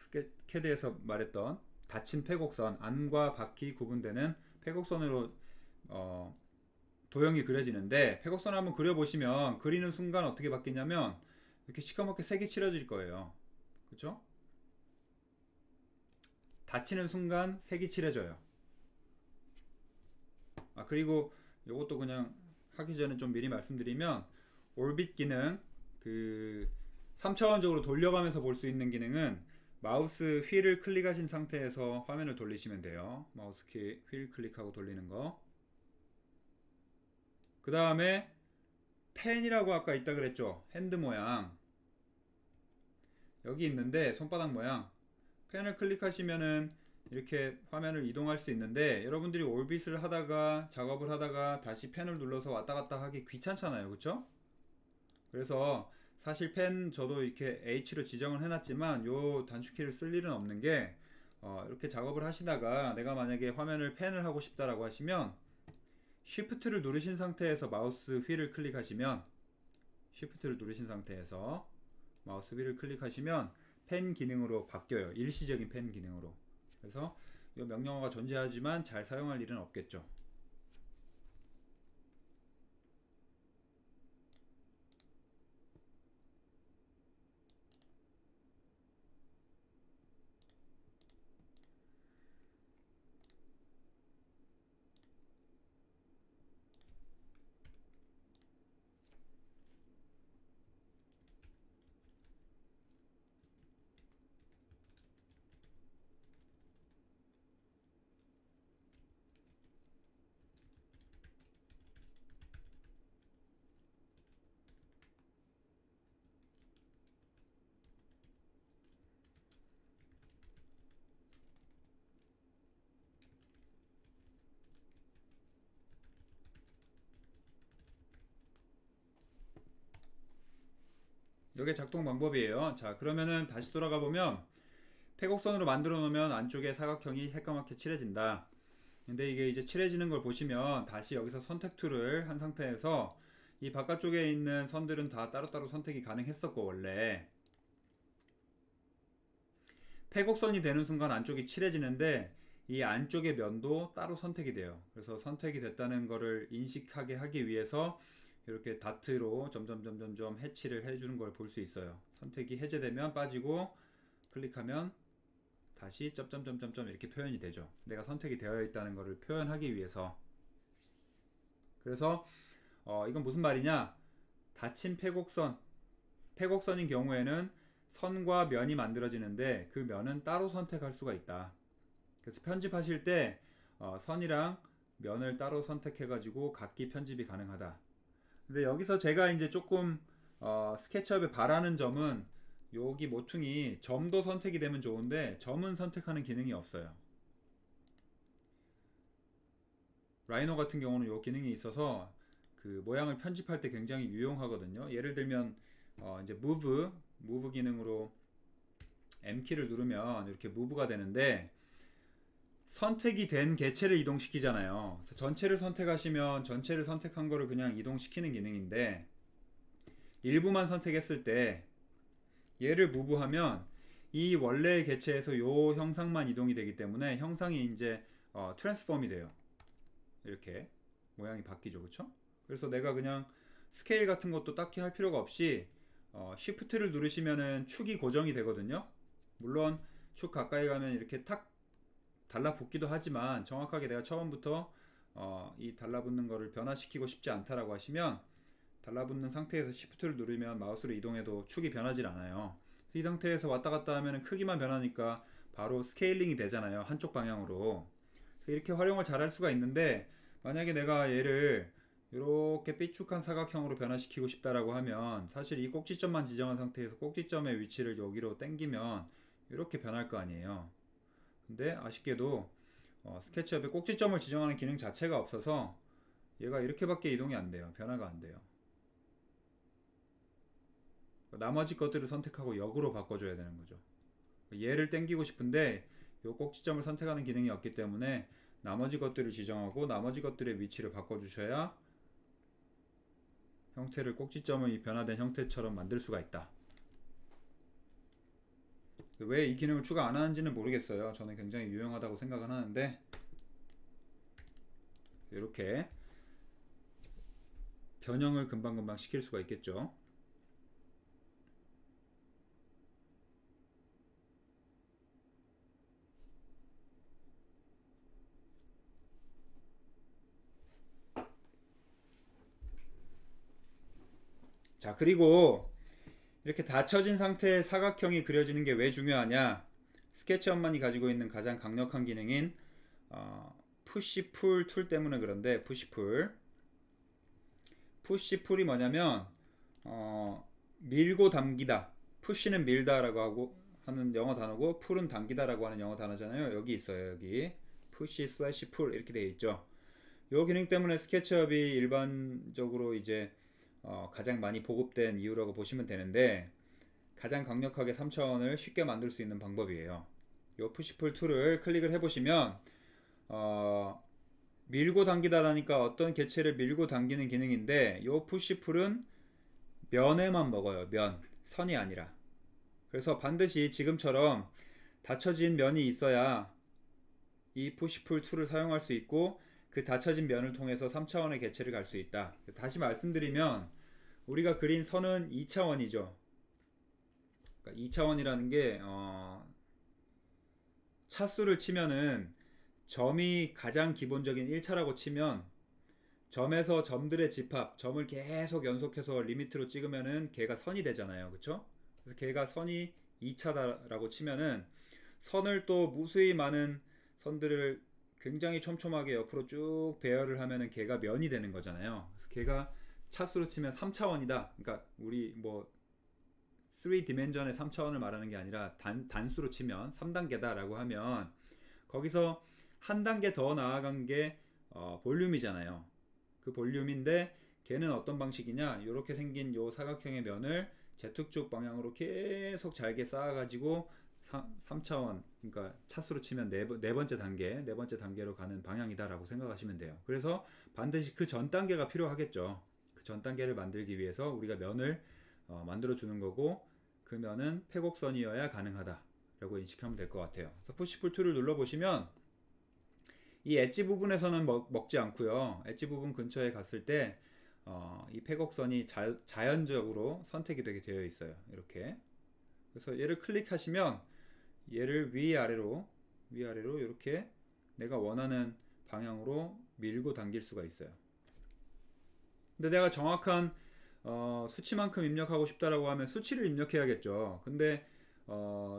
캐드에서 말했던 닫힌 패곡선, 안과 밖이 구분되는 패곡선으로 도형이 그려지는데, 패곡선 한번 그려보시면 그리는 순간 어떻게 바뀌냐면 이렇게 시커멓게 색이 칠해질 거예요. 그쵸? 닫히는 순간 색이 칠해져요. 그리고 이것도 그냥 하기 전에 좀 미리 말씀드리면, 올빗 기능, 그 3차원적으로 돌려가면서 볼 수 있는 기능은 마우스 휠을 클릭하신 상태에서 화면을 돌리시면 돼요. 마우스 휠 클릭하고 돌리는 거. 그 다음에 펜이라고 아까 있다 그랬죠. 핸드 모양 여기 있는데, 손바닥 모양 펜을 클릭하시면은 이렇게 화면을 이동할 수 있는데, 여러분들이 올빗을 하다가 작업을 하다가 다시 펜을 눌러서 왔다 갔다 하기 귀찮잖아요. 그쵸? 그래서 사실 펜 저도 이렇게 H로 지정을 해놨지만 요 단축키를 쓸 일은 없는 게, 이렇게 작업을 하시다가 내가 만약에 화면을 펜을 하고 싶다라고 하시면 Shift를 누르신 상태에서 마우스 휠을 클릭하시면, Shift를 누르신 상태에서 마우스 휠을 클릭하시면 펜 기능으로 바뀌어요. 일시적인 펜 기능으로. 그래서 이 명령어가 존재하지만 잘 사용할 일은 없겠죠. 이게 작동 방법이에요. 자, 그러면은 다시 돌아가 보면, 패곡선으로 만들어 놓으면 안쪽에 사각형이 새까맣게 칠해진다. 근데 이게 이제 칠해지는 걸 보시면 다시 여기서 선택 툴을 한 상태에서 이 바깥쪽에 있는 선들은 다 따로따로 선택이 가능했었고, 원래 패곡선이 되는 순간 안쪽이 칠해지는데 이 안쪽의 면도 따로 선택이 돼요. 그래서 선택이 됐다는 거를 인식하게 하기 위해서 이렇게 다트로 점점점점점 해치를 해주는 걸 볼 수 있어요. 선택이 해제되면 빠지고, 클릭하면 다시 점점점점점 이렇게 표현이 되죠. 내가 선택이 되어 있다는 것을 표현하기 위해서. 그래서 이건 무슨 말이냐, 닫힌 패곡선인 경우에는 선과 면이 만들어지는데 그 면은 따로 선택할 수가 있다. 그래서 편집하실 때 선이랑 면을 따로 선택해 가지고 각기 편집이 가능하다. 근데 여기서 제가 이제 조금 스케치업에 바라는 점은, 여기 모퉁이 점도 선택이 되면 좋은데 점은 선택하는 기능이 없어요. 라이노 같은 경우는 이 기능이 있어서 그 모양을 편집할 때 굉장히 유용하거든요. 예를 들면 이제 move 기능으로 M키를 누르면 이렇게 move가 되는데, 선택이 된 개체를 이동시키잖아요. 그래서 전체를 선택하시면 전체를 선택한 거를 그냥 이동시키는 기능인데, 일부만 선택했을 때 얘를 무브하면 이 원래의 개체에서 요 형상만 이동이 되기 때문에 형상이 이제 트랜스폼이 돼요. 이렇게 모양이 바뀌죠, 그쵸? 그래서 내가 그냥 스케일 같은 것도 딱히 할 필요가 없이 Shift를 누르시면은 축이 고정이 되거든요. 물론 축 가까이 가면 이렇게 탁 달라붙기도 하지만, 정확하게 내가 처음부터 이 달라붙는 거를 변화시키고 싶지 않다라고 하시면 달라붙는 상태에서 Shift를 누르면 마우스로 이동해도 축이 변하지 않아요. 이 상태에서 왔다 갔다 하면 크기만 변하니까 바로 스케일링이 되잖아요, 한쪽 방향으로. 이렇게 활용을 잘 할 수가 있는데, 만약에 내가 얘를 이렇게 삐쭉한 사각형으로 변화시키고 싶다라고 하면 사실 이 꼭지점만 지정한 상태에서 꼭지점의 위치를 여기로 당기면 이렇게 변할 거 아니에요. 근데 아쉽게도 스케치업에 꼭지점을 지정하는 기능 자체가 없어서 얘가 이렇게밖에 이동이 안 돼요. 변화가 안 돼요. 나머지 것들을 선택하고 역으로 바꿔줘야 되는 거죠. 얘를 당기고 싶은데 이 꼭지점을 선택하는 기능이 없기 때문에 나머지 것들을 지정하고 나머지 것들의 위치를 바꿔주셔야 형태를, 꼭지점을 변화된 형태처럼 만들 수가 있다. 왜 이 기능을 추가 안 하는지는 모르겠어요. 저는 굉장히 유용하다고 생각은 하는데, 이렇게 변형을 금방금방 시킬 수가 있겠죠. 자, 그리고 이렇게 닫혀진 상태의 사각형이 그려지는 게 왜 중요하냐, 스케치업만이 가지고 있는 가장 강력한 기능인 푸시 풀 툴 때문에 그런데, 푸시 풀이 뭐냐면 밀고 당기다, 푸시는 밀다 라고 하는 영어 단어고 풀은 당기다 라고 하는 영어 단어잖아요. 여기 있어요. 여기 푸시 슬래시 풀 이렇게 되어 있죠. 이 기능 때문에 스케치업이 일반적으로 이제 가장 많이 보급된 이유라고 보시면 되는데, 가장 강력하게 3차원을 쉽게 만들 수 있는 방법이에요. 이 푸시풀 툴을 클릭을 해보시면 밀고 당기다라니까 어떤 개체를 밀고 당기는 기능인데, 이 푸시풀은 면에만 먹어요. 선이 아니라. 그래서 반드시 지금처럼 닫혀진 면이 있어야 이 푸시풀 툴을 사용할 수 있고, 그 닫혀진 면을 통해서 3차원의 개체를 갈 수 있다. 다시 말씀드리면 우리가 그린 선은 2차원이죠. 그러니까 2차원이라는 게 차수를 치면은 점이 가장 기본적인 1차라고 치면, 점에서 점들의 집합, 점을 계속 연속해서 리미트로 찍으면은 걔가 선이 되잖아요. 그쵸? 그래서 걔가 선이 2차다라고 치면은, 선을 또 무수히 많은 선들을 굉장히 촘촘하게 옆으로 쭉 배열을 하면은 걔가 면이 되는 거잖아요. 그래서 걔가 차수로 치면 3차원이다. 그러니까 우리 뭐 3디멘전의 3차원을 말하는 게 아니라 단수로 치면 3단계다 라고 하면, 거기서 한 단계 더 나아간 게 볼륨이잖아요. 그 볼륨인데 걔는 어떤 방식이냐, 이렇게 생긴 요 사각형의 면을 Z축 방향으로 계속 잘게 쌓아가지고 3차원, 그러니까 차수로 치면 네 번째 단계로 가는 방향이다 라고 생각하시면 돼요. 그래서 반드시 그 전 단계가 필요하겠죠. 그 전 단계를 만들기 위해서 우리가 면을 만들어 주는 거고, 그 면은 패곡선이어야 가능하다 라고 인식하면 될 것 같아요. 그래서 푸시풀 툴을 눌러보시면 이 엣지 부분에서는 먹지 않고요, 엣지 부분 근처에 갔을 때 이 패곡선이 자연적으로 선택이 되게 되어 있어요. 이렇게. 그래서 얘를 클릭하시면 얘를 위아래로 이렇게 내가 원하는 방향으로 밀고 당길 수가 있어요. 근데 내가 정확한 수치만큼 입력하고 싶다라고 하면 수치를 입력해야겠죠. 근데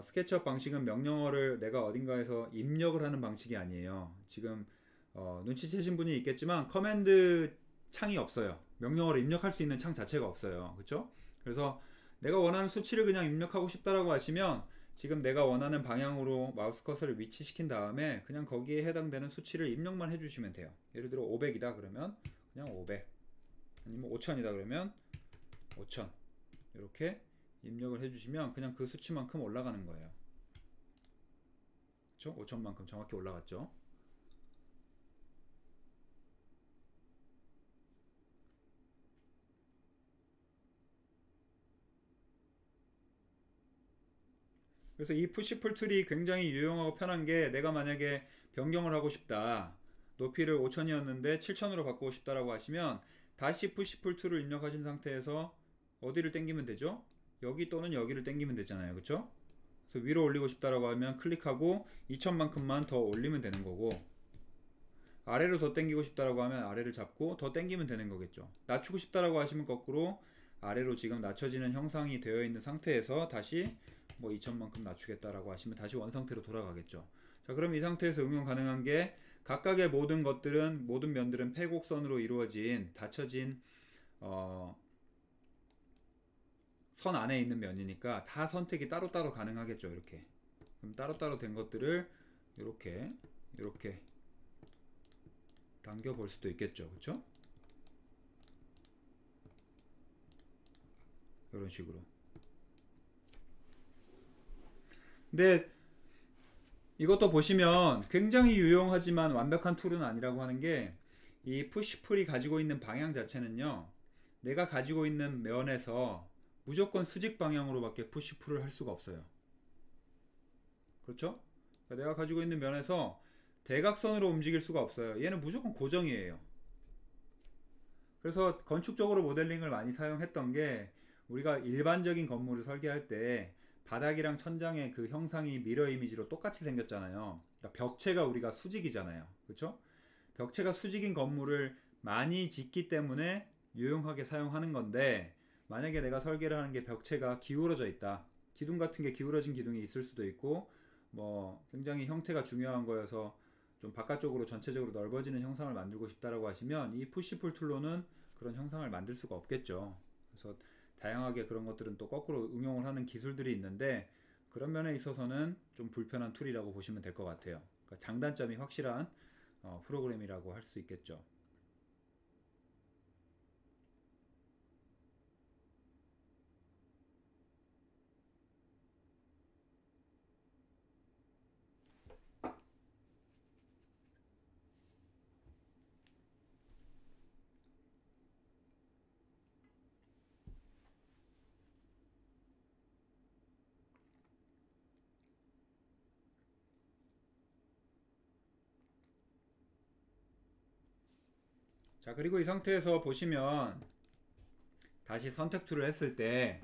스케치업 방식은 명령어를 내가 어딘가에서 입력을 하는 방식이 아니에요. 지금 눈치채신 분이 있겠지만 커맨드 창이 없어요. 명령어를 입력할 수 있는 창 자체가 없어요. 그렇죠? 그래서 내가 원하는 수치를 그냥 입력하고 싶다라고 하시면 지금 내가 원하는 방향으로 마우스 커서를 위치시킨 다음에 그냥 거기에 해당되는 수치를 입력만 해주시면 돼요. 예를 들어 500이다 그러면 그냥 500, 아니면 5000이다 그러면 5000 이렇게 입력을 해주시면 그냥 그 수치만큼 올라가는 거예요. 그렇죠? 5000만큼 정확히 올라갔죠. 그래서 이 푸시풀 툴이 굉장히 유용하고 편한 게, 내가 만약에 변경을 하고 싶다, 높이를 5000이었는데 7000으로 바꾸고 싶다라고 하시면 다시 푸시풀 툴을 입력하신 상태에서 어디를 당기면 되죠? 여기 또는 여기를 당기면 되잖아요. 그쵸? 그래서 위로 올리고 싶다라고 하면 클릭하고 2000만큼만 더 올리면 되는 거고, 아래로 더 당기고 싶다라고 하면 아래를 잡고 더 당기면 되는 거겠죠. 낮추고 싶다라고 하시면 거꾸로 아래로 지금 낮춰지는 형상이 되어 있는 상태에서 다시 뭐 2000만큼 낮추겠다라고 하시면 다시 원상태로 돌아가겠죠. 자, 그럼 이 상태에서 응용 가능한 게, 각각의 모든 것들은, 모든 면들은 패곡선으로 이루어진 닫혀진 선 안에 있는 면이니까 다 선택이 따로따로 가능하겠죠. 이렇게. 그럼 따로따로 된 것들을 이렇게 당겨 볼 수도 있겠죠. 그쵸? 이런 식으로. 근데 이것도 보시면 굉장히 유용하지만 완벽한 툴은 아니라고 하는 게, 이 푸시풀이 가지고 있는 방향 자체는요, 내가 가지고 있는 면에서 무조건 수직 방향으로밖에 푸시풀을 할 수가 없어요. 그렇죠? 그러니까 내가 가지고 있는 면에서 대각선으로 움직일 수가 없어요. 얘는 무조건 고정이에요. 그래서 건축적으로 모델링을 많이 사용했던 게, 우리가 일반적인 건물을 설계할 때 바닥이랑 천장의 그 형상이 미러 이미지로 똑같이 생겼잖아요. 그러니까 벽체가 우리가 수직이잖아요. 그렇죠? 벽체가 수직인 건물을 많이 짓기 때문에 유용하게 사용하는 건데, 만약에 내가 설계를 하는 게 벽체가 기울어져 있다, 기둥 같은 게 기울어진 기둥이 있을 수도 있고, 뭐 굉장히 형태가 중요한 거여서 좀 바깥쪽으로 전체적으로 넓어지는 형상을 만들고 싶다라고 하시면 이 푸시풀 툴로는 그런 형상을 만들 수가 없겠죠. 그래서 다양하게 그런 것들은 또 거꾸로 응용을 하는 기술들이 있는데, 그런 면에 있어서는 좀 불편한 툴이라고 보시면 될 것 같아요. 그러니까 장단점이 확실한 프로그램이라고 할 수 있겠죠. 자, 그리고 이 상태에서 보시면 다시 선택 툴을 했을 때,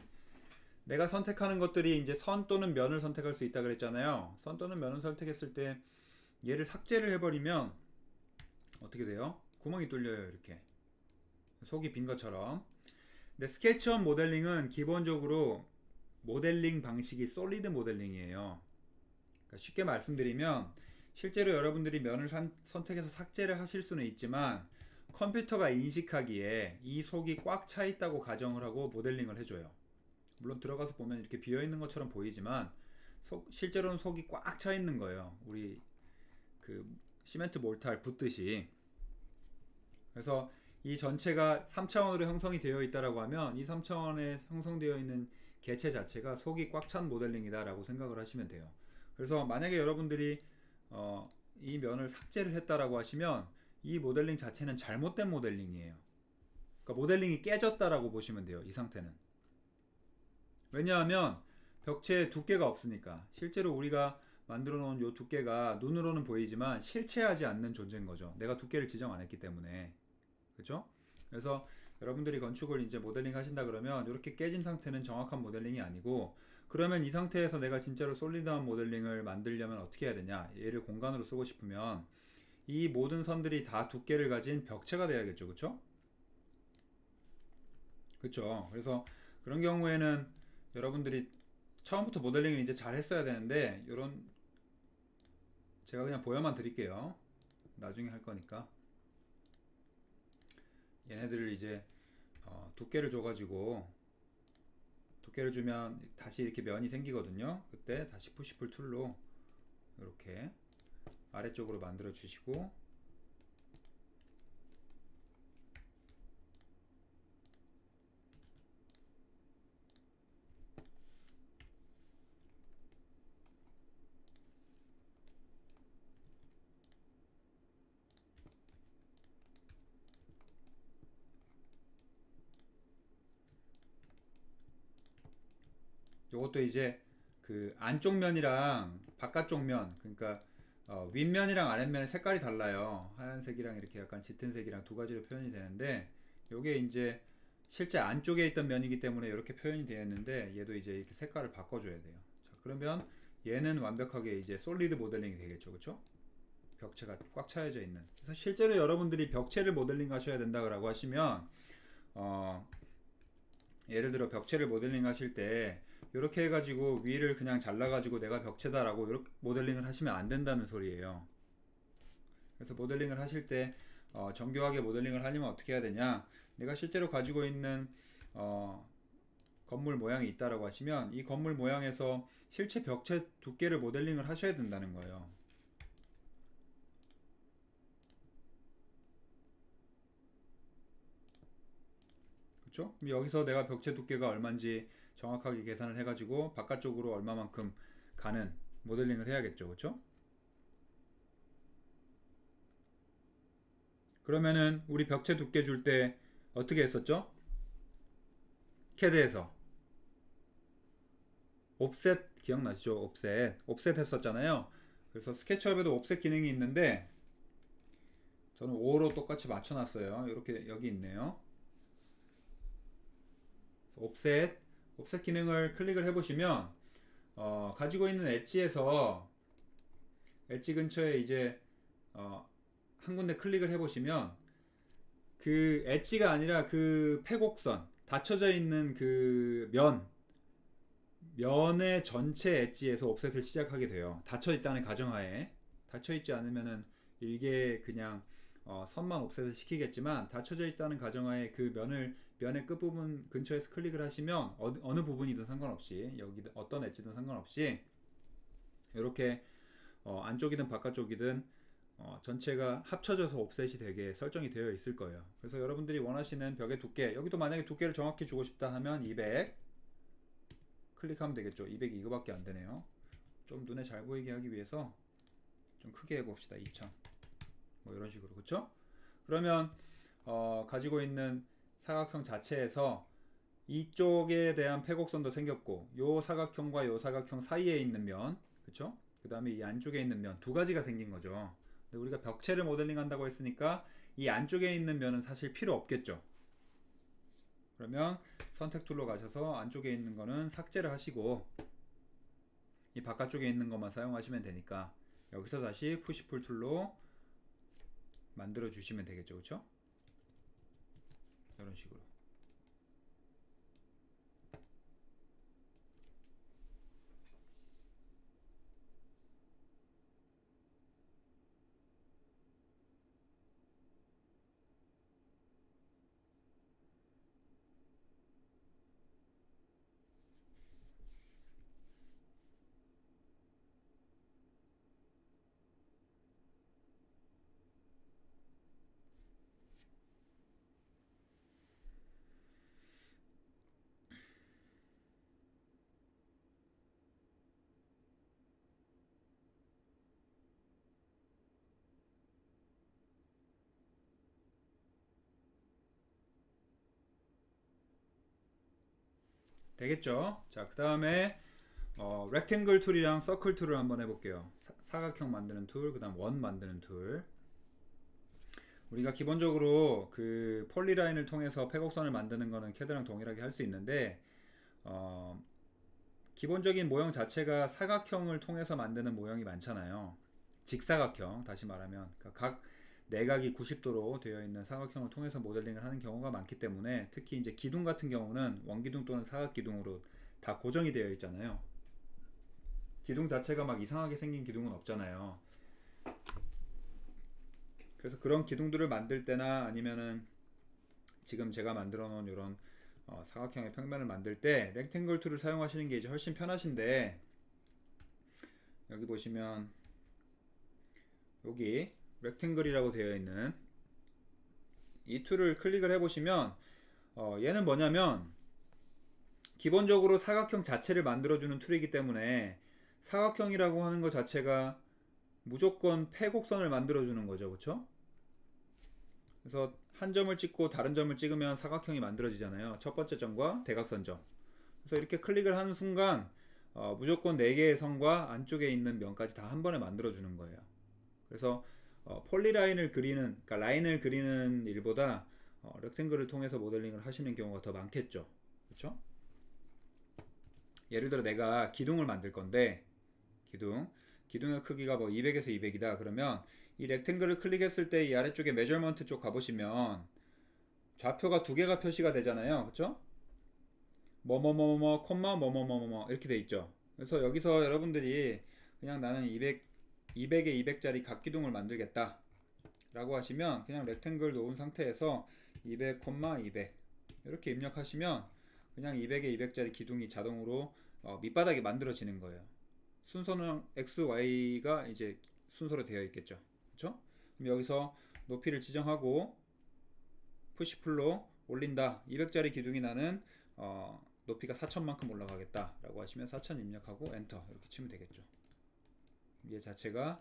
내가 선택하는 것들이 이제 선 또는 면을 선택할 수 있다 그랬잖아요. 선 또는 면을 선택했을 때 얘를 삭제를 해버리면 어떻게 돼요? 구멍이 뚫려요. 이렇게 속이 빈 것처럼. 근데 스케치업 모델링은 기본적으로 모델링 방식이 솔리드 모델링이에요. 그러니까 쉽게 말씀드리면, 실제로 여러분들이 면을 선택해서 삭제를 하실 수는 있지만 컴퓨터가 인식하기에 이 속이 꽉 차 있다고 가정을 하고 모델링을 해줘요. 물론 들어가서 보면 이렇게 비어 있는 것처럼 보이지만 실제로는 속이 꽉 차 있는 거예요. 우리 그 시멘트 몰탈 붓듯이. 그래서 이 전체가 3차원으로 형성이 되어 있다라고 하면 이 3차원에 형성되어 있는 개체 자체가 속이 꽉 찬 모델링이다라고 생각을 하시면 돼요. 그래서 만약에 여러분들이 이 면을 삭제를 했다라고 하시면 이 모델링 자체는 잘못된 모델링이에요. 그러니까 모델링이 깨졌다라고 보시면 돼요. 이 상태는. 왜냐하면 벽체에 두께가 없으니까. 실제로 우리가 만들어 놓은 이 두께가 눈으로는 보이지만 실체하지 않는 존재인 거죠. 내가 두께를 지정 안 했기 때문에. 그렇죠? 그래서 여러분들이 건축을 이제 모델링 하신다 그러면 이렇게 깨진 상태는 정확한 모델링이 아니고, 그러면 이 상태에서 내가 진짜로 솔리드한 모델링을 만들려면 어떻게 해야 되냐, 얘를 공간으로 쓰고 싶으면 이 모든 선들이 다 두께를 가진 벽체가 돼야겠죠. 그쵸? 그쵸? 그래서 그런 경우에는 여러분들이 처음부터 모델링을 이제 잘 했어야 되는데, 요런, 제가 그냥 보여만 드릴게요. 나중에 할 거니까. 얘네들을 이제 두께를 줘가지고, 두께를 주면 다시 이렇게 면이 생기거든요. 그때 다시 푸시풀 툴로 이렇게 아래쪽으로 만들어 주시고, 요것도 이제 그 안쪽 면이랑 바깥쪽 면, 그러니까 윗면이랑 아랫면의 색깔이 달라요. 하얀색이랑 이렇게 약간 짙은 색이랑 두 가지로 표현이 되는데, 요게 이제 실제 안쪽에 있던 면이기 때문에 이렇게 표현이 되어 있는데, 얘도 이제 이렇게 색깔을 바꿔줘야 돼요. 자, 그러면 얘는 완벽하게 이제 솔리드 모델링이 되겠죠. 그쵸? 벽체가 꽉 차여져 있는. 그래서 실제로 여러분들이 벽체를 모델링 하셔야 된다고 하시면, 어, 예를 들어 벽체를 모델링 하실 때 이렇게 해가지고 위를 그냥 잘라가지고 내가 벽체다라고 이렇게 모델링을 하시면 안 된다는 소리예요. 그래서 모델링을 하실 때 정교하게 모델링을 하려면 어떻게 해야 되냐, 내가 실제로 가지고 있는 건물 모양이 있다라고 하시면 이 건물 모양에서 실제 벽체 두께를 모델링을 하셔야 된다는 거예요. 그렇죠? 여기서 내가 벽체 두께가 얼마인지 정확하게 계산을 해가지고 바깥쪽으로 얼마만큼 가는 모델링을 해야겠죠. 그렇죠? 그러면은 우리 벽체 두께 줄 때 어떻게 했었죠? 캐드에서 옵셋 기억나시죠? 옵셋 했었잖아요. 그래서 스케치업에도 옵셋 기능이 있는데 저는 5로 똑같이 맞춰놨어요. 이렇게 여기 있네요. 옵셋 기능을 클릭을 해보시면 가지고 있는 엣지 근처에 이제 한 군데 클릭을 해보시면 그 엣지가 아니라 그 패곡선 닫혀져 있는 그 면의 전체 엣지에서 옵셋을 시작하게 돼요. 닫혀 있다는 가정하에. 닫혀 있지 않으면은 일개 그냥 선만 옵셋을 시키겠지만, 닫혀져 있다는 가정하에 그 면의 끝부분 근처에서 클릭을 하시면 어느 부분이든 상관없이, 여기 어떤 엣지든 상관없이 이렇게 안쪽이든 바깥쪽이든 전체가 합쳐져서 옵셋이 되게 설정이 되어 있을 거예요. 그래서 여러분들이 원하시는 벽의 두께, 여기도 만약에 두께를 정확히 주고 싶다 하면 200 클릭하면 되겠죠. 200이 이거밖에 안 되네요. 좀 눈에 잘 보이게 하기 위해서 좀 크게 해봅시다. 2000 뭐 이런 식으로. 그쵸? 그러면 가지고 있는 사각형 자체에서 이쪽에 대한 패곡선도 생겼고, 요 사각형과 요 사각형 사이에 있는 면, 그쵸? 그 다음에 이 안쪽에 있는 면 두 가지가 생긴 거죠. 근데 우리가 벽체를 모델링 한다고 했으니까 이 안쪽에 있는 면은 사실 필요 없겠죠. 그러면 선택 툴로 가셔서 안쪽에 있는 거는 삭제를 하시고 이 바깥쪽에 있는 것만 사용하시면 되니까 여기서 다시 푸시풀 툴로 만들어 주시면 되겠죠. 그쵸? 이런 식으로. 되겠죠? 자, 그 다음에 렉탱글 툴이랑 서클 툴을 한번 해볼게요. 사각형 만드는 툴, 그 다음 원 만드는 툴. 우리가 기본적으로 그 폴리라인을 통해서 폐곡선을 만드는 거는 캐드랑 동일하게 할 수 있는데, 어, 기본적인 모형 자체가 사각형을 통해서 만드는 모형이 많잖아요. 직사각형, 다시 말하면 그러니까 각 내각이 90도로 되어 있는 사각형을 통해서 모델링을 하는 경우가 많기 때문에, 특히 이제 기둥 같은 경우는 원기둥 또는 사각기둥으로 다 고정이 되어 있잖아요. 기둥 자체가 막 이상하게 생긴 기둥은 없잖아요. 그래서 그런 기둥들을 만들 때나 아니면은 지금 제가 만들어 놓은 이런 사각형의 평면을 만들 때 렉탱글 툴을 사용하시는 게 이제 훨씬 편하신데, 여기 보시면 여기 렉탱글이라고 되어 있는 이 툴을 클릭을 해 보시면 얘는 뭐냐면 기본적으로 사각형 자체를 만들어주는 툴이기 때문에, 사각형이라고 하는 것 자체가 무조건 폐곡선을 만들어주는 거죠. 그쵸? 그래서 한 점을 찍고 다른 점을 찍으면 사각형이 만들어지잖아요. 첫 번째 점과 대각선점. 그래서 이렇게 클릭을 하는 순간 무조건 4개의 선과 안쪽에 있는 면까지 다 한 번에 만들어주는 거예요. 그래서 폴리라인을 그리는, 그러니까 라인을 그리는 일보다 렉탱글을 통해서 모델링을 하시는 경우가 더 많겠죠. 그렇죠? 예를 들어 내가 기둥을 만들 건데, 기둥의 크기가 뭐 200에서 200이다 그러면 이 렉탱글을 클릭했을 때 이 아래쪽에 메저먼트 쪽 가보시면 좌표가 2개가 표시가 되잖아요. 그쵸? 뭐뭐뭐뭐 콤마 뭐뭐뭐뭐 이렇게 돼 있죠. 그래서 여기서 여러분들이 그냥 나는 200에 200짜리 각기둥을 만들겠다 라고 하시면 그냥 렉탱글 놓은 상태에서 200, 200 이렇게 입력하시면 그냥 200에 200짜리 기둥이 자동으로 밑바닥에 만들어지는 거예요. 순서는 X, Y가 이제 순서로 되어 있겠죠. 그렇죠? 그럼 여기서 높이를 지정하고 푸시풀로 올린다. 200짜리 기둥이 나는 높이가 4000만큼 올라가겠다 라고 하시면 4000 입력하고 엔터 이렇게 치면 되겠죠. 얘 자체가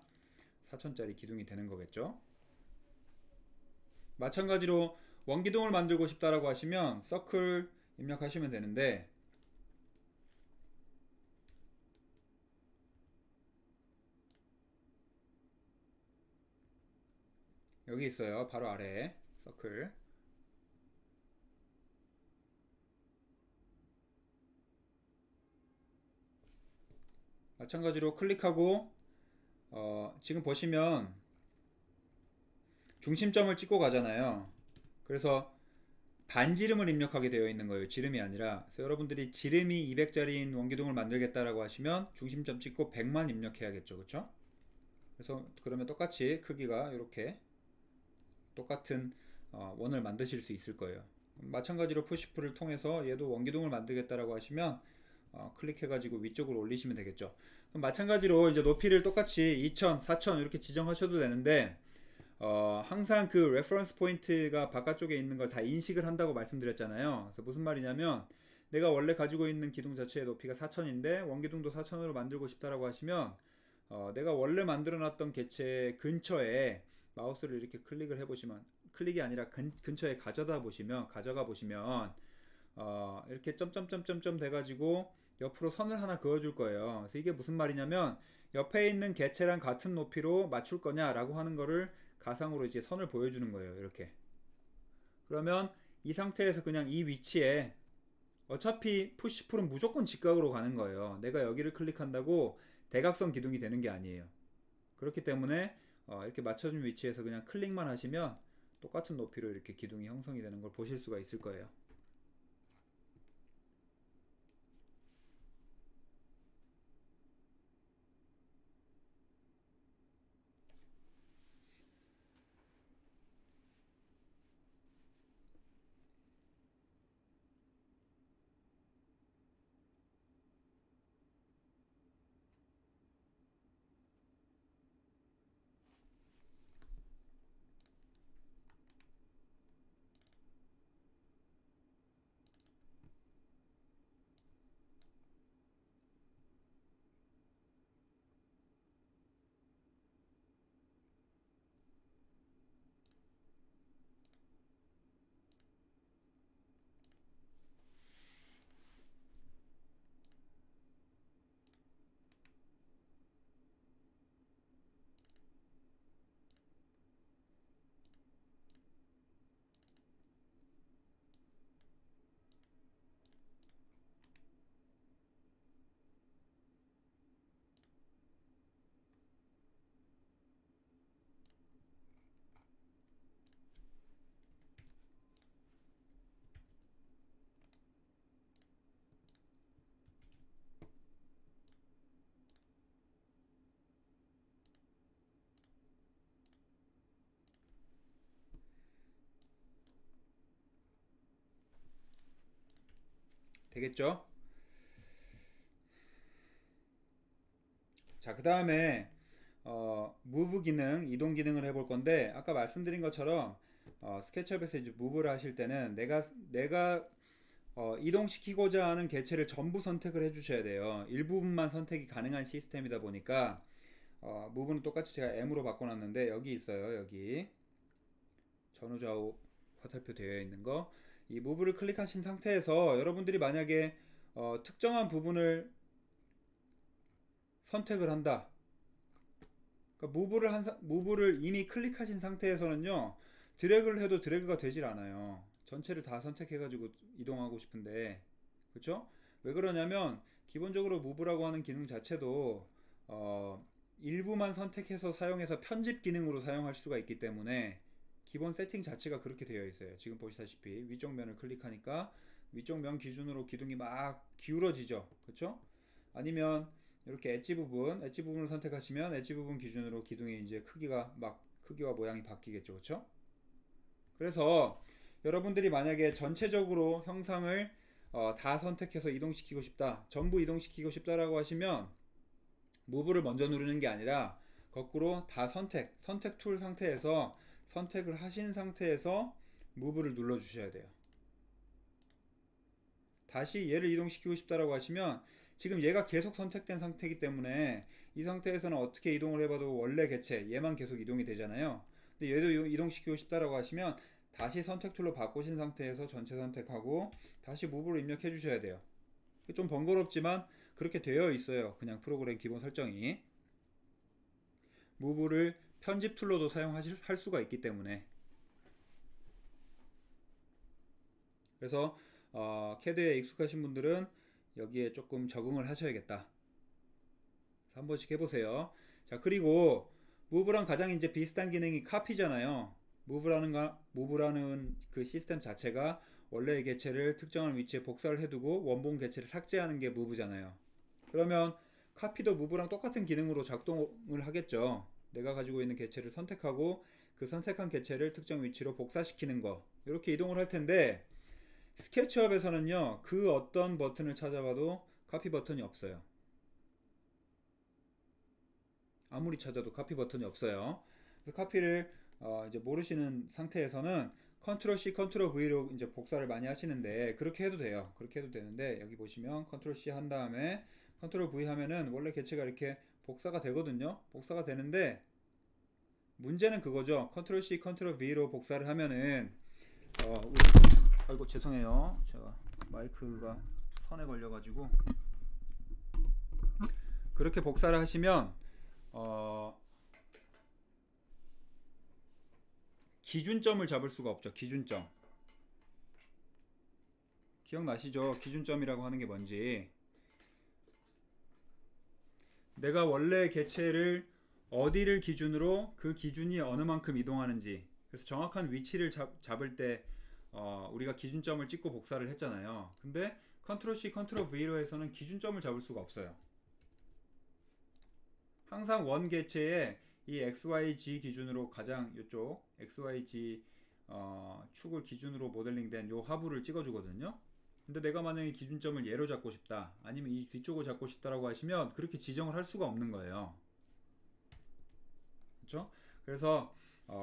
4000짜리 기둥이 되는 거겠죠. 마찬가지로 원기둥을 만들고 싶다라고 하시면 서클 입력하시면 되는데, 여기 있어요. 바로 아래에 서클. 마찬가지로 클릭하고 지금 보시면 중심점을 찍고 가잖아요. 그래서 반지름을 입력하게 되어 있는 거예요. 지름이 아니라. 그래서 여러분들이 지름이 200짜리인 원기둥을 만들겠다라고 하시면 중심점 찍고 100만 입력해야겠죠. 그쵸? 그래서 그러면 똑같이 크기가 이렇게 똑같은 원을 만드실 수 있을 거예요. 마찬가지로 푸시풀을 통해서 얘도 원기둥을 만들겠다라고 하시면 클릭해가지고 위쪽으로 올리시면 되겠죠. 그럼 마찬가지로 이제 높이를 똑같이 2000, 4000 이렇게 지정하셔도 되는데, 항상 그 레퍼런스 포인트가 바깥쪽에 있는 걸 다 인식을 한다고 말씀드렸잖아요. 그래서 무슨 말이냐면 내가 원래 가지고 있는 기둥 자체의 높이가 4000인데 원기둥도 4000으로 만들고 싶다라고 하시면 내가 원래 만들어 놨던 개체 근처에 마우스를 이렇게 클릭을 해보시면, 클릭이 아니라 근처에 가져가 보시면 이렇게 점점점점점 돼가지고 옆으로 선을 하나 그어줄 거예요. 그래서 이게 무슨 말이냐면 옆에 있는 개체랑 같은 높이로 맞출 거냐라고 하는 거를 가상으로 이제 선을 보여주는 거예요. 이렇게. 그러면 이 상태에서 그냥 이 위치에 어차피 푸시풀은 무조건 직각으로 가는 거예요. 내가 여기를 클릭한다고 대각선 기둥이 되는 게 아니에요. 그렇기 때문에 이렇게 맞춰준 위치에서 그냥 클릭만 하시면 똑같은 높이로 이렇게 기둥이 형성이 되는 걸 보실 수가 있을 거예요. 되겠죠? 자, 그 다음에 move 기능, 이동 기능을 해볼 건데, 아까 말씀드린 것처럼 스케치업에서 이제 muve를 하실 때는 내가 이동시키고자 하는 개체를 전부 선택을 해주셔야 돼요. 일부분만 선택이 가능한 시스템이다 보니까 muve는 똑같이 제가 M으로 바꿔놨는데 여기 있어요. 여기 전후좌우 화살표 되어 있는 거, 이 muve를 클릭하신 상태에서 여러분들이 만약에 특정한 부분을 선택을 한다. 그러니까 무브를 이미 클릭하신 상태에서는요, 드래그를 해도 드래그가 되질 않아요. 전체를 다 선택해가지고 이동하고 싶은데, 그렇죠? 왜 그러냐면 기본적으로 무브라고 하는 기능 자체도 일부만 선택해서 사용해서 편집 기능으로 사용할 수가 있기 때문에 기본 세팅 자체가 그렇게 되어 있어요. 지금 보시다시피 위쪽 면을 클릭하니까 위쪽 면 기준으로 기둥이 막 기울어지죠, 그렇죠? 아니면 이렇게 엣지 부분을 선택하시면 엣지 부분 기준으로 기둥의 이제 크기와 모양이 바뀌겠죠, 그렇죠? 그래서 여러분들이 만약에 전체적으로 형상을 다 선택해서 이동시키고 싶다, 전부 이동시키고 싶다라고 하시면 무브를 먼저 누르는 게 아니라 거꾸로 다 선택 툴 상태에서 선택을 하신 상태에서 무브를 눌러 주셔야 돼요. 다시 얘를 이동시키고 싶다라고 하시면 지금 얘가 계속 선택된 상태이기 때문에 이 상태에서는 어떻게 이동을 해봐도 원래 개체 얘만 계속 이동이 되잖아요. 근데 얘도 이동시키고 싶다라고 하시면 다시 선택 툴로 바꾸신 상태에서 전체 선택하고 다시 무브를 입력해 주셔야 돼요. 좀 번거롭지만 그렇게 되어 있어요. 그냥 프로그램 기본 설정이. 무브를 편집 툴로도 사용할 수가 있기 때문에. 그래서 캐드에 익숙하신 분들은 여기에 조금 적응을 하셔야겠다. 한 번씩 해보세요. 자, 그리고 무브랑 가장 이제 비슷한 기능이 카피잖아요. 무브라는 그 시스템 자체가 원래의 개체를 특정한 위치에 복사를 해두고 원본 개체를 삭제하는 게 무브잖아요. 그러면 카피도 무브랑 똑같은 기능으로 작동을 하겠죠. 내가 가지고 있는 개체를 선택하고 그 선택한 개체를 특정 위치로 복사시키는 거, 이렇게 이동을 할 텐데, 스케치업에서는요, 그 어떤 버튼을 찾아봐도 카피 버튼이 없어요. 아무리 찾아도 카피 버튼이 없어요. 그래서 카피를 이제 모르시는 상태에서는 컨트롤 C, 컨트롤 V로 이제 복사를 많이 하시는데, 그렇게 해도 돼요. 그렇게 해도 되는데, 여기 보시면 컨트롤 C 한 다음에 컨트롤 V 하면은 원래 개체가 이렇게 복사가 되거든요. 복사가 되는데 문제는 그거죠. 컨트롤 C, 컨트롤 V로 복사를 하면은 아이고 죄송해요. 제가 마이크가 선에 걸려가지고. 그렇게 복사를 하시면 기준점을 잡을 수가 없죠. 기준점. 기억나시죠? 기준점이라고 하는 게 뭔지. 내가 원래 개체를 어디를 기준으로 그 기준이 어느 만큼 이동하는지, 그래서 정확한 위치를 잡을 때 우리가 기준점을 찍고 복사를 했잖아요. 근데 컨트롤 C, 컨트롤 V로 해서는 기준점을 잡을 수가 없어요. 항상 원 개체에 이 XYG 기준으로 가장 이쪽 XYG 축을 기준으로 모델링된 요 하부를 찍어주거든요. 근데 내가 만약에 기준점을 얘로 잡고 싶다, 아니면 이 뒤쪽을 잡고 싶다라고 하시면 그렇게 지정을 할 수가 없는 거예요. 그렇죠? 그래서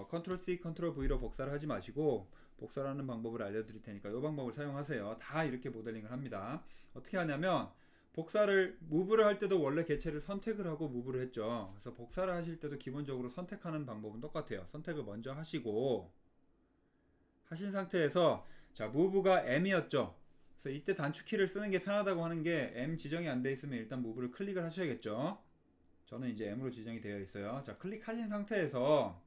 컨트롤 C, 컨트롤 V로 복사를 하지 마시고 복사를 하는 방법을 알려드릴 테니까 이 방법을 사용하세요. 다 이렇게 모델링을 합니다. 어떻게 하냐면 무브를 할 때도 원래 개체를 선택을 하고 무브를 했죠. 그래서 복사를 하실 때도 기본적으로 선택하는 방법은 똑같아요. 선택을 먼저 하시고 하신 상태에서 자, 무브가 M이었죠. 그래서 이때 단축키를 쓰는 게 편하다고 하는 게 M 지정이 안 돼 있으면 일단 무브를 클릭을 하셔야겠죠. 저는 이제 M으로 지정이 되어 있어요. 자, 클릭하신 상태에서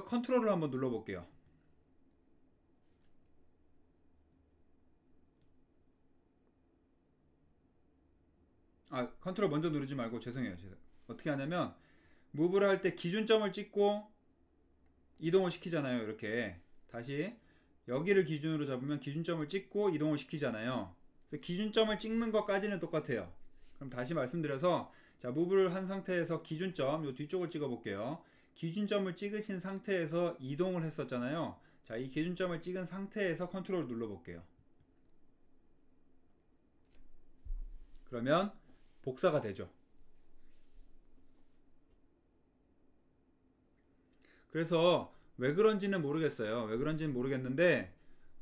컨트롤을 한번 눌러 볼게요. 컨트롤 먼저 누르지 말고 죄송해요. 어떻게 하냐면 무브를 할 때 기준점을 찍고 이동을 시키잖아요. 이렇게 다시 여기를 기준으로 잡으면 기준점을 찍고 이동을 시키잖아요. 그래서 기준점을 찍는 것까지는 똑같아요. 그럼 다시 말씀드려서 자, 무브를 한 상태에서 기준점 요 뒤쪽을 찍어 볼게요. 기준점을 찍으신 상태에서 이동을 했었잖아요. 자, 이 기준점을 찍은 상태에서 컨트롤을 눌러 볼게요. 그러면 복사가 되죠. 그래서 왜 그런지는 모르겠어요. 왜 그런지는 모르겠는데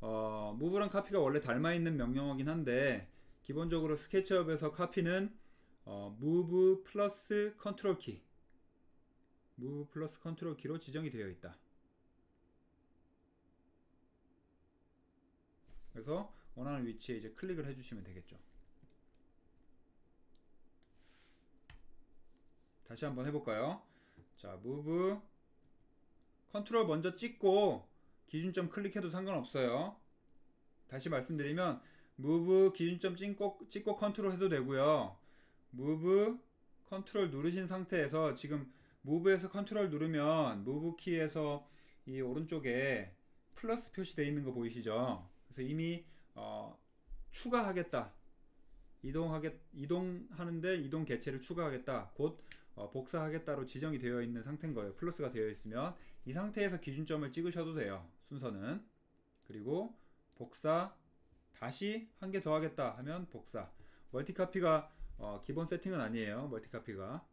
무브랑 카피가 원래 닮아있는 명령어긴 한데 기본적으로 스케치업에서 카피는 move 플러스 컨트롤 키 move 플러스 컨트롤 키로 지정이 되어 있다. 그래서 원하는 위치에 이제 클릭을 해주시면 되겠죠. 다시 한번 해볼까요? 자, move 컨트롤 먼저 찍고 기준점 클릭해도 상관없어요. 다시 말씀드리면 move 기준점 찍고 컨트롤 해도 되고요. move 컨트롤 누르신 상태에서 지금 move에서 컨트롤 누르면 move 키에서 이 오른쪽에 플러스 표시되어 있는 거 보이시죠? 그래서 이미 추가하겠다. 이동하는데 이동 개체를 추가하겠다. 곧 복사하겠다로 지정이 되어 있는 상태인 거예요. 플러스가 되어 있으면 이 상태에서 기준점을 찍으셔도 돼요. 순서는. 그리고 복사 다시 한 개 더 하겠다 하면 복사. 멀티카피가 기본 세팅은 아니에요. 멀티카피가.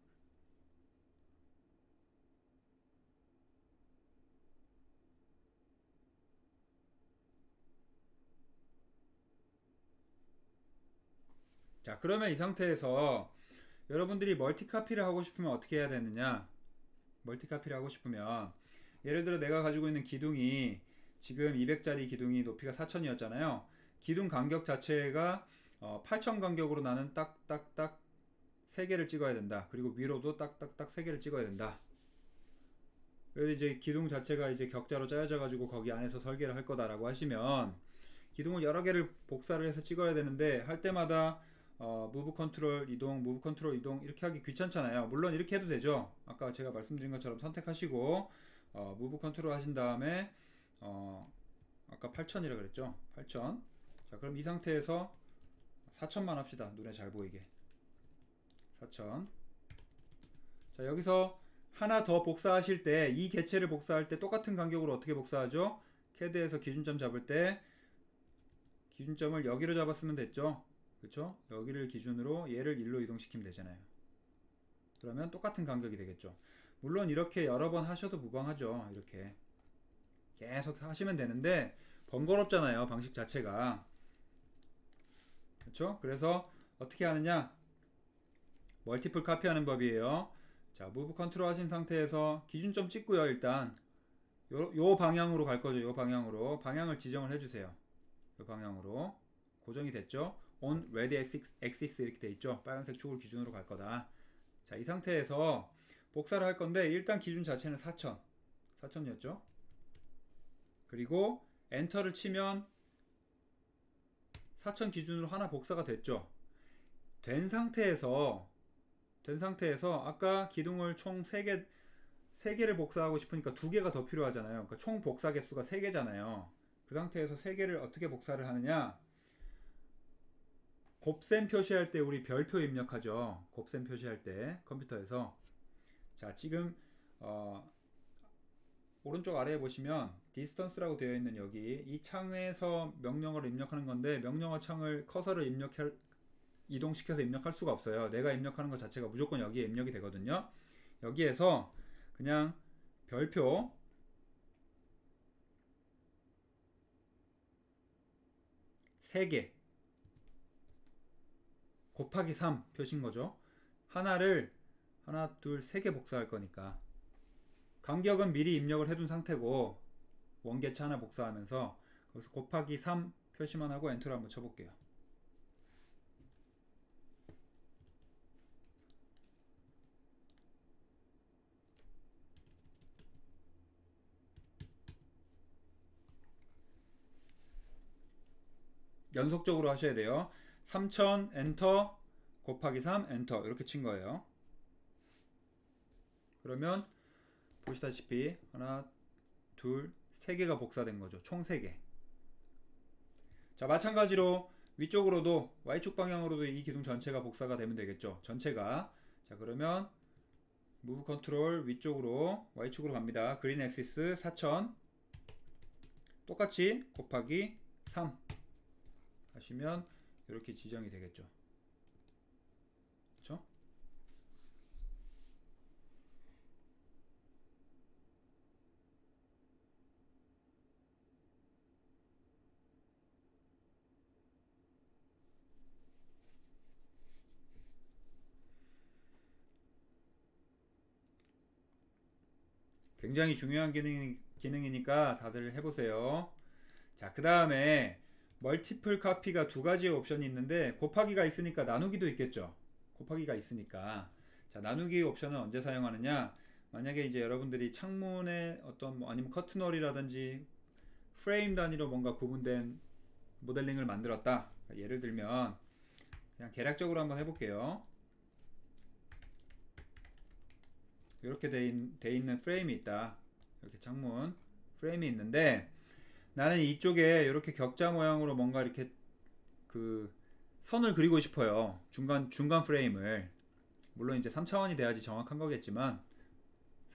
자, 그러면 이 상태에서 여러분들이 멀티카피를 하고 싶으면 어떻게 해야 되느냐? 멀티카피를 하고 싶으면 예를 들어 내가 가지고 있는 기둥이 지금 200짜리 기둥이 높이가 4000이었잖아요. 기둥 간격 자체가 8000 간격으로 나는 딱딱딱 3개를 찍어야 된다. 그리고 위로도 딱딱딱 3개를 찍어야 된다. 그래서 이제 기둥 자체가 이제 격자로 짜여져 가지고 거기 안에서 설계를 할 거다라고 하시면 기둥을 여러 개를 복사를 해서 찍어야 되는데 할 때마다 무브 컨트롤 이동, 무브 컨트롤 이동 이렇게 하기 귀찮잖아요. 물론 이렇게 해도 되죠. 아까 제가 말씀드린 것처럼 선택하시고 무브 컨트롤 하신 다음에 아까 8000이라 그랬죠. 8000. 자, 그럼 이 상태에서 4000만 합시다. 눈에 잘 보이게. 4000. 자, 여기서 하나 더 복사하실 때 이 개체를 복사할 때 똑같은 간격으로 어떻게 복사하죠? 캐드에서 기준점 잡을 때 기준점을 여기로 잡았으면 됐죠. 그쵸? 여기를 기준으로 얘를 1로 이동시키면 되잖아요. 그러면 똑같은 간격이 되겠죠. 물론 이렇게 여러 번 하셔도 무방하죠. 이렇게 계속 하시면 되는데 번거롭잖아요. 방식 자체가. 그렇죠? 그래서 어떻게 하느냐? 멀티플 카피하는 법이에요. 자, 무브 컨트롤 하신 상태에서 기준점 찍고요. 일단 요 방향으로 갈 거죠. 요 방향으로 방향을 지정을 해주세요. 요 방향으로 고정이 됐죠. on red axis 이렇게 돼 있죠. 빨간색 축을 기준으로 갈 거다. 자, 이 상태에서 복사를 할 건데 일단 기준 자체는 4000이었죠. 그리고 엔터를 치면 4000 기준으로 하나 복사가 됐죠. 된 상태에서 아까 기둥을 총 3개를 복사하고 싶으니까 2개가 더 필요하잖아요. 그러니까 총 복사 개수가 3개잖아요. 그 상태에서 3개를 어떻게 복사를 하느냐? 곱셈 표시할 때 우리 별표 입력하죠. 곱셈 표시할 때 컴퓨터에서. 자, 지금 오른쪽 아래에 보시면 distance라고 되어 있는 여기 이 창에서 명령어를 입력하는 건데 명령어 창을 커서를 이동시켜서 입력할 수가 없어요. 내가 입력하는 것 자체가 무조건 여기에 입력이 되거든요. 여기에서 그냥 별표 세 개 곱하기 3 표시인 거죠. 하나, 둘, 세 개 복사할 거니까 간격은 미리 입력을 해둔 상태고 원개체 하나 복사하면서 거기서 곱하기 3 표시만 하고 엔터를 한번 쳐볼게요. 연속적으로 하셔야 돼요. 3000 엔터 곱하기 3 엔터 이렇게 친 거예요. 그러면 보시다시피 하나, 둘, 세 개가 복사된 거죠. 총 3개. 자, 마찬가지로 위쪽으로도 Y축 방향으로도 이 기둥 전체가 복사가 되면 되겠죠. 전체가. 자, 그러면 무브 컨트롤 위쪽으로 Y축으로 갑니다. 그린 엑시스 4000 똑같이 곱하기 3 하시면 이렇게 지정이 되겠죠. 굉장히 중요한 기능이니까 다들 해보세요. 자, 그 다음에 멀티플 카피가 두 가지의 옵션이 있는데 곱하기가 있으니까 나누기도 있겠죠. 곱하기가 있으니까. 자, 나누기 옵션은 언제 사용하느냐? 만약에 이제 여러분들이 창문에 어떤 뭐 아니면 커튼홀이라든지 프레임 단위로 뭔가 구분된 모델링을 만들었다. 예를 들면 그냥 개략적으로 한번 해볼게요. 이렇게 돼 있는 프레임이 있다. 이렇게 창문 프레임이 있는데 나는 이쪽에 이렇게 격자 모양으로 뭔가 이렇게 그 선을 그리고 싶어요. 중간 프레임을. 물론 이제 3차원이 돼야지 정확한 거겠지만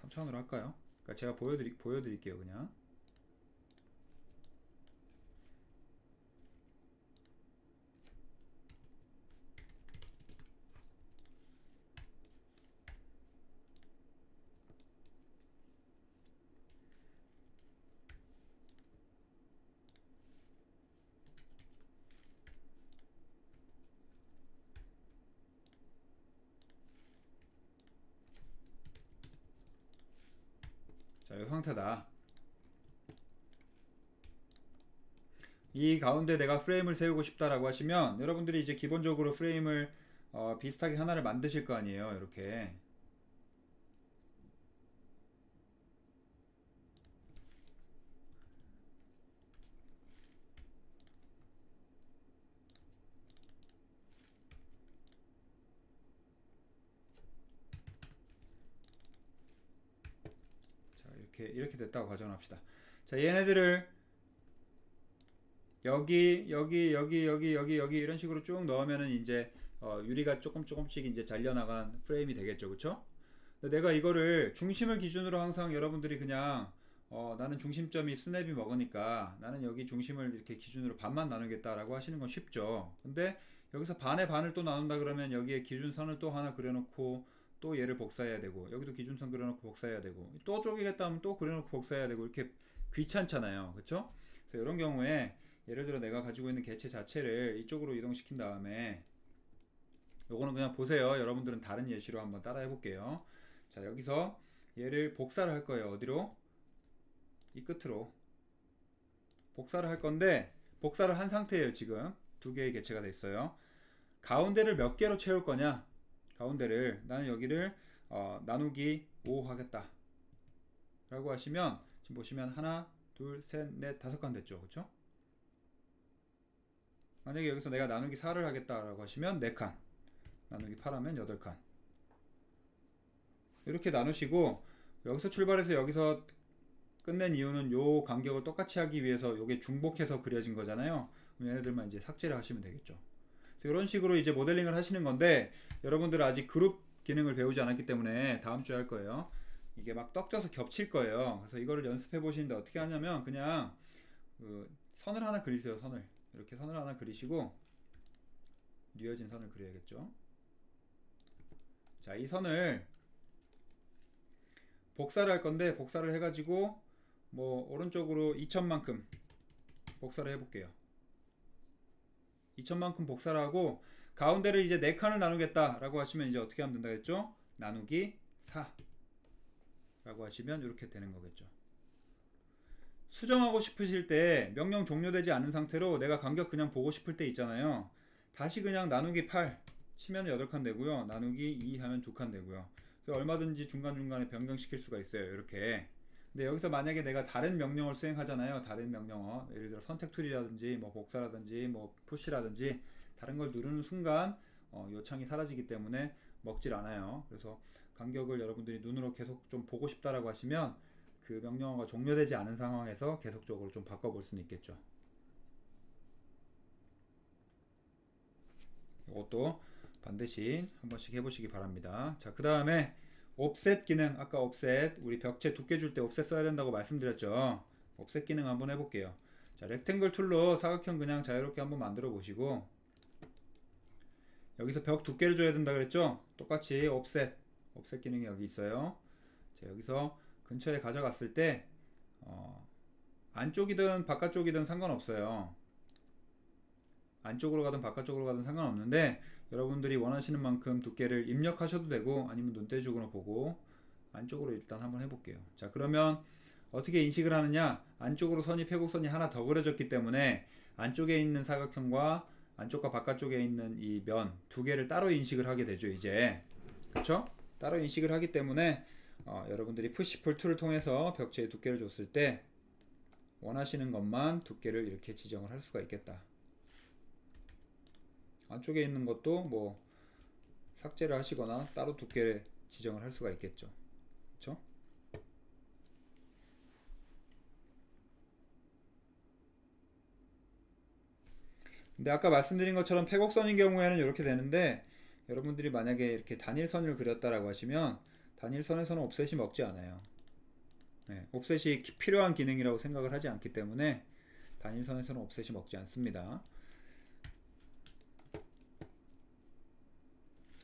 3차원으로 할까요? 그러니까 제가 보여드릴게요. 그냥. 자, 이 상태다. 이 가운데 내가 프레임을 세우고 싶다라고 하시면 여러분들이 이제 기본적으로 프레임을 비슷하게 하나를 만드실 거 아니에요. 이렇게. 자, 이렇게 됐다고 가정합시다. 자, 얘네들을 여기 이런 식으로 쭉 넣으면은 이제 유리가 조금씩 이제 잘려나간 프레임이 되겠죠. 그쵸? 근데 내가 이거를 중심을 기준으로 항상 여러분들이 그냥 나는 중심점이 스냅이 먹으니까 나는 여기 중심을 이렇게 기준으로 반만 나누겠다라고 하시는 건 쉽죠. 근데 여기서 반의 반을 또 나눈다 그러면 여기에 기준선을 또 하나 그려놓고 또 얘를 복사해야 되고 여기도 기준선 그려놓고 복사해야 되고 또 쪼개겠다 하면 또 그려놓고 복사해야 되고 이렇게 귀찮잖아요. 그쵸? 그래서 이런 경우에 예를 들어 내가 가지고 있는 개체 자체를 이쪽으로 이동시킨 다음에 요거는 그냥 보세요. 여러분들은 다른 예시로 한번 따라 해볼게요. 자, 여기서 얘를 복사를 할 거예요. 어디로? 이 끝으로 복사를 할 건데 복사를 한 상태예요. 지금 두 개의 개체가 돼 있어요. 가운데를 몇 개로 채울 거냐? 가운데를 나는 여기를 나누기 5 하겠다 라고 하시면 지금 보시면 하나 둘셋넷 다섯 칸 됐죠. 그쵸? 만약에 여기서 내가 나누기 4를 하겠다라고 하시면 4칸, 나누기 8 하면 8칸. 이렇게 나누시고 여기서 출발해서 여기서 끝낸 이유는 요 간격을 똑같이 하기 위해서 요게 중복해서 그려진 거잖아요. 그럼 얘네들만 이제 삭제를 하시면 되겠죠. 이런 식으로 이제 모델링을 하시는 건데 여러분들 아직 그룹 기능을 배우지 않았기 때문에 다음 주에 할 거예요. 이게 막 떡져서 겹칠 거예요. 그래서 이거를 연습해 보시는데 어떻게 하냐면 그냥 선을 하나 그리세요. 선을 이렇게 선을 하나 그리시고 뉘어진 선을 그려야겠죠. 자, 이 선을 복사를 할 건데 복사를 해가지고 뭐 오른쪽으로 2000만큼 복사를 해볼게요. 2000만큼 복사를 하고 가운데를 이제 4칸을 나누겠다 라고 하시면 이제 어떻게 하면 된다 했죠? 나누기 4 라고 하시면 이렇게 되는 거겠죠. 수정하고 싶으실 때 명령 종료되지 않은 상태로 내가 간격 그냥 보고 싶을 때 있잖아요. 다시 그냥 나누기 8 치면 8칸 되고요. 나누기 2 하면 2칸 되고요. 얼마든지 중간중간에 변경시킬 수가 있어요. 이렇게. 근데 여기서 만약에 내가 다른 명령을 수행하잖아요. 다른 명령어 예를 들어 선택 툴이라든지 뭐 복사라든지 뭐 푸시라든지 다른 걸 누르는 순간 요 창이 사라지기 때문에 먹질 않아요. 그래서 간격을 여러분들이 눈으로 계속 좀 보고 싶다라고 하시면 그 명령어가 종료되지 않은 상황에서 계속적으로 좀 바꿔볼 수는 있겠죠. 이것도 반드시 한 번씩 해보시기 바랍니다. 자, 그 다음에 옵셋 기능, 아까 옵셋 우리 벽체 두께 줄 때 옵셋 써야 된다고 말씀드렸죠. 옵셋 기능 한번 해볼게요. 자, 렉탱글 툴로 사각형 그냥 자유롭게 한번 만들어 보시고 여기서 벽 두께를 줘야 된다 그랬죠. 똑같이 옵셋 기능이 여기 있어요. 자, 여기서 근처에 가져갔을 때 안쪽이든 바깥쪽이든 상관없어요. 안쪽으로 가든 바깥쪽으로 가든 상관없는데 여러분들이 원하시는 만큼 두께를 입력하셔도 되고 아니면 눈대중으로 보고 안쪽으로 일단 한번 해볼게요. 자, 그러면 어떻게 인식을 하느냐? 안쪽으로 선이 패곡선이 하나 더 그려졌기 때문에 안쪽에 있는 사각형과 안쪽과 바깥쪽에 있는 이 면 두 개를 따로 인식을 하게 되죠, 이제. 그쵸? 따로 인식을 하기 때문에 여러분들이 푸시풀 툴을 통해서 벽체의 두께를 줬을 때 원하시는 것만 두께를 이렇게 지정을 할 수가 있겠다. 안쪽에 있는 것도 뭐 삭제를 하시거나 따로 두께 지정을 할 수가 있겠죠. 그쵸? 근데 아까 말씀드린 것처럼 패곡선인 경우에는 이렇게 되는데, 여러분들이 만약에 이렇게 단일선을 그렸다라고 하시면 단일선에서는 옵셋이 먹지 않아요. 네, 옵셋이 필요한 기능이라고 생각을 하지 않기 때문에 단일선에서는 옵셋이 먹지 않습니다.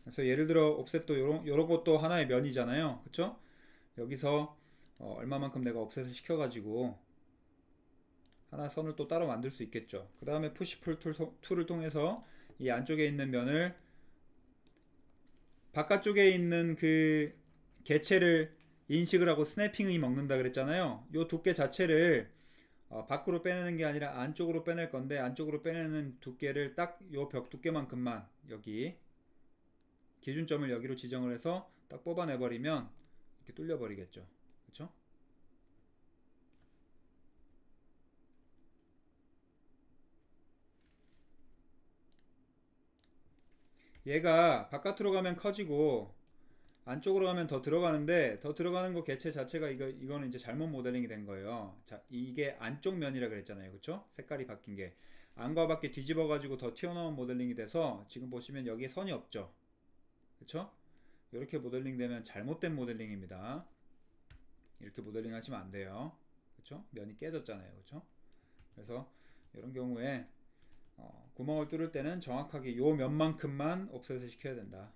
그래서 예를 들어 옵셋도 요런 것도 하나의 면이잖아요. 그쵸? 여기서 얼마만큼 내가 옵셋을 시켜가지고 하나 선을 또 따로 만들 수 있겠죠. 그 다음에 푸시풀 툴을 통해서 이 안쪽에 있는 면을 바깥쪽에 있는 그 개체를 인식을 하고 스냅핑이 먹는다 그랬잖아요. 요 두께 자체를 밖으로 빼내는 게 아니라 안쪽으로 빼낼 건데, 안쪽으로 빼내는 두께를 딱 요 벽 두께만큼만 여기 기준점을 여기로 지정을 해서 딱 뽑아내 버리면 이렇게 뚫려 버리겠죠. 그렇죠? 얘가 바깥으로 가면 커지고 안쪽으로 가면 더 들어가는데, 더 들어가는 거 개체 자체가 이거는 이제 잘못 모델링이 된 거예요. 자, 이게 안쪽 면이라 그랬잖아요. 그쵸? 색깔이 바뀐 게 안과 밖에 뒤집어 가지고 더 튀어나온 모델링이 돼서 지금 보시면 여기에 선이 없죠. 그쵸? 이렇게 모델링 되면 잘못된 모델링입니다. 이렇게 모델링 하시면 안 돼요. 그쵸? 면이 깨졌잖아요. 그쵸? 그래서 이런 경우에 구멍을 뚫을 때는 정확하게 요 면만큼만 옵셋을 시켜야 된다.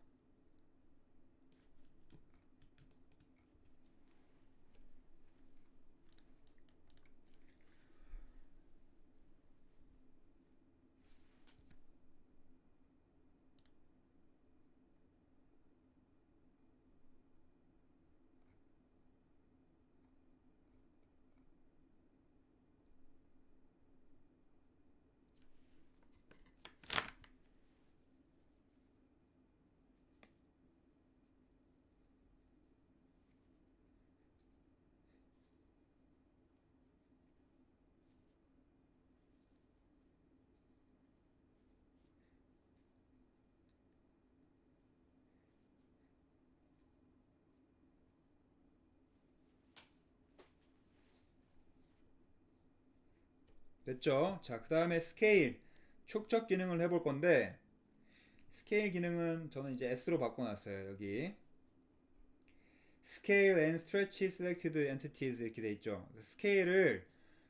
됐죠? 자, 그 다음에 스케일, 축적 기능을 해볼 건데, 스케일 기능은 저는 이제 S로 바꿔놨어요. 여기 Scale and Stretch Selected Entities 이렇게 돼 있죠. 스케일을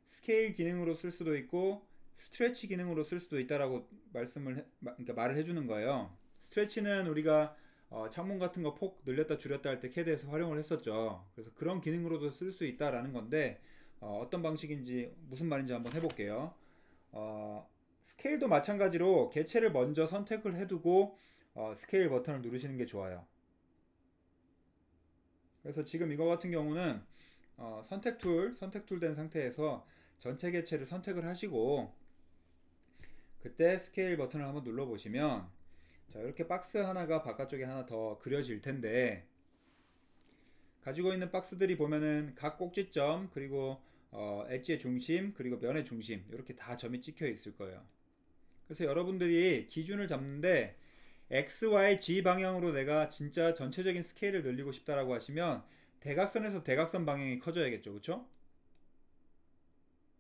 스케일 기능으로 쓸 수도 있고 스트레치 기능으로 쓸 수도 있다라고 그러니까 말을 해주는 거예요. 스트레치는 우리가 창문 같은 거 폭 늘렸다 줄였다 할 때 캐드에서 활용을 했었죠. 그래서 그런 기능으로도 쓸 수 있다라는 건데, 어떤 방식인지 무슨 말인지 한번 해볼게요. 스케일도 마찬가지로 개체를 먼저 선택을 해두고 스케일 버튼을 누르시는 게 좋아요. 그래서 지금 이거 같은 경우는 선택 툴 된 상태에서 전체 개체를 선택을 하시고 그때 스케일 버튼을 한번 눌러 보시면, 자, 이렇게 박스 하나가 바깥쪽에 하나 더 그려질 텐데, 가지고 있는 박스들이 보면은 각 꼭지점, 그리고 엣지의 중심, 그리고 면의 중심, 이렇게 다 점이 찍혀 있을 거예요. 그래서 여러분들이 기준을 잡는데 X, Y, Z 방향으로 내가 진짜 전체적인 스케일을 늘리고 싶다라고 하시면 대각선에서 대각선 방향이 커져야겠죠. 그쵸?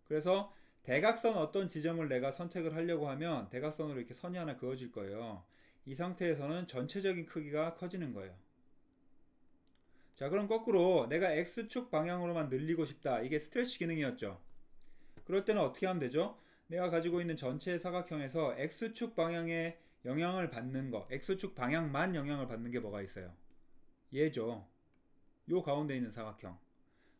그래서 대각선 어떤 지점을 내가 선택을 하려고 하면 대각선으로 이렇게 선이 하나 그어질 거예요. 이 상태에서는 전체적인 크기가 커지는 거예요. 자, 그럼 거꾸로 내가 X축 방향으로만 늘리고 싶다. 이게 스트레치 기능이었죠. 그럴 때는 어떻게 하면 되죠? 내가 가지고 있는 전체 사각형에서 X축 방향에 영향을 받는 거, X축 방향만 영향을 받는 게 뭐가 있어요? 얘죠. 요 가운데 있는 사각형.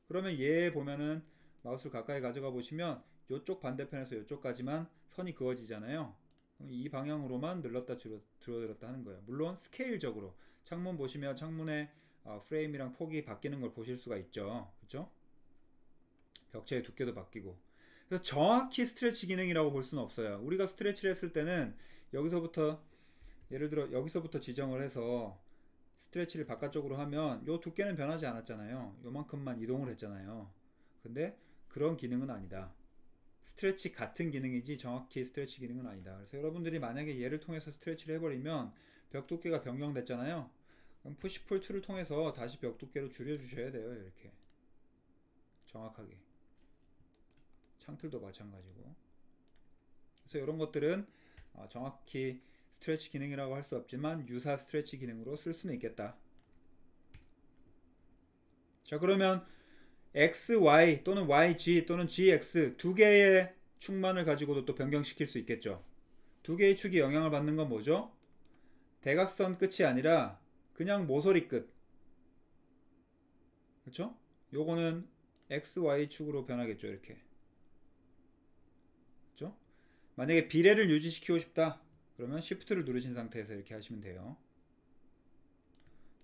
그러면 얘 보면은 마우스를 가까이 가져가 보시면 요쪽 반대편에서 요쪽까지만 선이 그어지잖아요. 이 방향으로만 늘렀다 줄어들었다 하는 거예요. 물론 스케일적으로 창문 보시면 창문에 프레임이랑 폭이 바뀌는 걸 보실 수가 있죠. 그죠? 벽체의 두께도 바뀌고. 그래서 정확히 스트레치 기능이라고 볼 수는 없어요. 우리가 스트레치를 했을 때는 여기서부터 예를 들어 여기서부터 지정을 해서 스트레치를 바깥쪽으로 하면 요 두께는 변하지 않았잖아요. 요만큼만 이동을 했잖아요. 근데 그런 기능은 아니다. 스트레치 같은 기능이지 정확히 스트레치 기능은 아니다. 그래서 여러분들이 만약에 얘를 통해서 스트레치를 해버리면 벽 두께가 변경됐잖아요. 그럼 푸시풀 툴을 통해서 다시 벽 두께를 줄여주셔야 돼요. 이렇게 정확하게. 창틀도 마찬가지고. 그래서 이런 것들은 정확히 스트레치 기능이라고 할 수 없지만 유사 스트레치 기능으로 쓸 수는 있겠다. 자, 그러면 XY 또는 YG 또는 GX 두 개의 축만을 가지고도 또 변경시킬 수 있겠죠. 두 개의 축이 영향을 받는 건 뭐죠? 대각선 끝이 아니라 그냥 모서리 끝. 그렇죠? 요거는 XY 축으로 변하겠죠. 이렇게. 그렇죠? 만약에 비례를 유지시키고 싶다. 그러면 Shift를 누르신 상태에서 이렇게 하시면 돼요.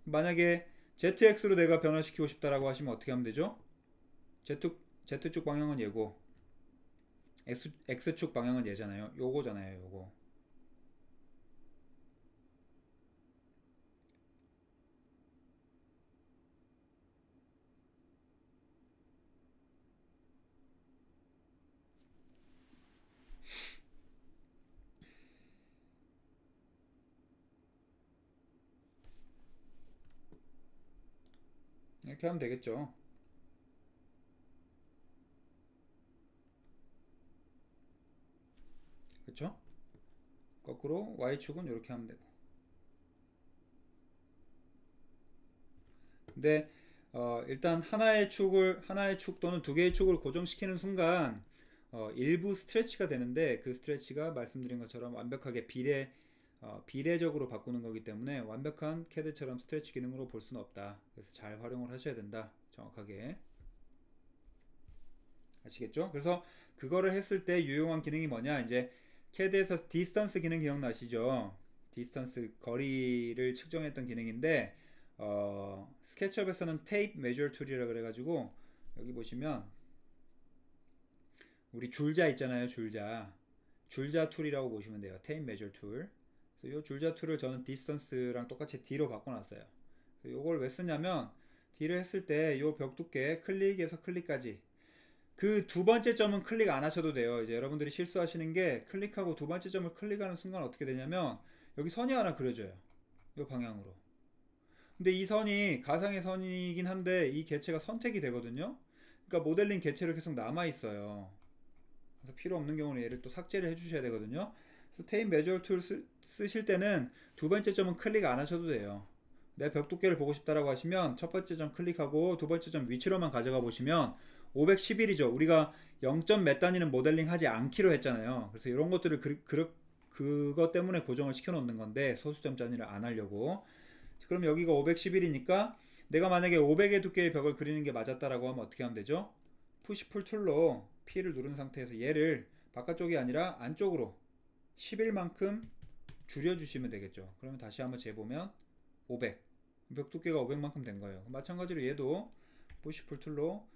만약에 ZX로 내가 변화시키고 싶다라고 하시면 어떻게 하면 되죠? Z축 방향은 얘고 X축 방향은 얘잖아요. 요거잖아요. 요거. 이렇게 하면 되겠죠. 그쵸? 거꾸로 Y축은 이렇게 하면 되고. 근데 일단 하나의 축 또는 두 개의 축을 고정시키는 순간 일부 스트레치가 되는데 그 스트레치가 말씀드린 것처럼 완벽하게 비례적으로 바꾸는 거기 때문에 완벽한 캐드처럼 스트레치 기능으로 볼 수는 없다. 그래서 잘 활용을 하셔야 된다. 정확하게. 아시겠죠? 그래서 그거를 했을 때 유용한 기능이 뭐냐? 이제 캐드에서 디스턴스 기능 기억나시죠? 디스턴스 거리를 측정했던 기능인데 스케치업에서는 테이프 메저 툴이라 그래가지고 여기 보시면 우리 줄자 있잖아요. 줄자 툴이라고 보시면 돼요. 테이프 메저 툴. 그래서 이 줄자 툴을 저는 디스턴스랑 똑같이 D로 바꿔놨어요. 이걸 왜 쓰냐면 D를 했을 때 이 벽 두께 클릭에서 클릭까지 그 두 번째 점은 클릭 안 하셔도 돼요. 이제 여러분들이 실수하시는 게 클릭하고 두 번째 점을 클릭하는 순간 어떻게 되냐면 여기 선이 하나 그려져요. 이 방향으로. 근데 이 선이 가상의 선이긴 한데 이 개체가 선택이 되거든요. 그러니까 모델링 개체로 계속 남아 있어요. 그래서 필요 없는 경우는 얘를 또 삭제를 해주셔야 되거든요. 그래서 테이프 메저 툴 쓰실 때는 두 번째 점은 클릭 안 하셔도 돼요. 내 벽 두께를 보고 싶다라고 하시면 첫 번째 점 클릭하고 두 번째 점 위치로만 가져가 보시면 511이죠. 우리가 0. 몇 단위는 모델링 하지 않기로 했잖아요. 그래서 이런 것들을 그것 때문에 고정을 시켜 놓는 건데 소수점 단위를 안 하려고. 그럼 여기가 511이니까 내가 만약에 500의 두께의 벽을 그리는 게 맞았다라고 하면 어떻게 하면 되죠? 푸시풀 툴로 P를 누른 상태에서 얘를 바깥쪽이 아니라 안쪽으로 11만큼 줄여주시면 되겠죠. 그러면 다시 한번 재보면 500. 벽 두께가 500만큼 된 거예요. 마찬가지로 얘도 푸시풀 툴로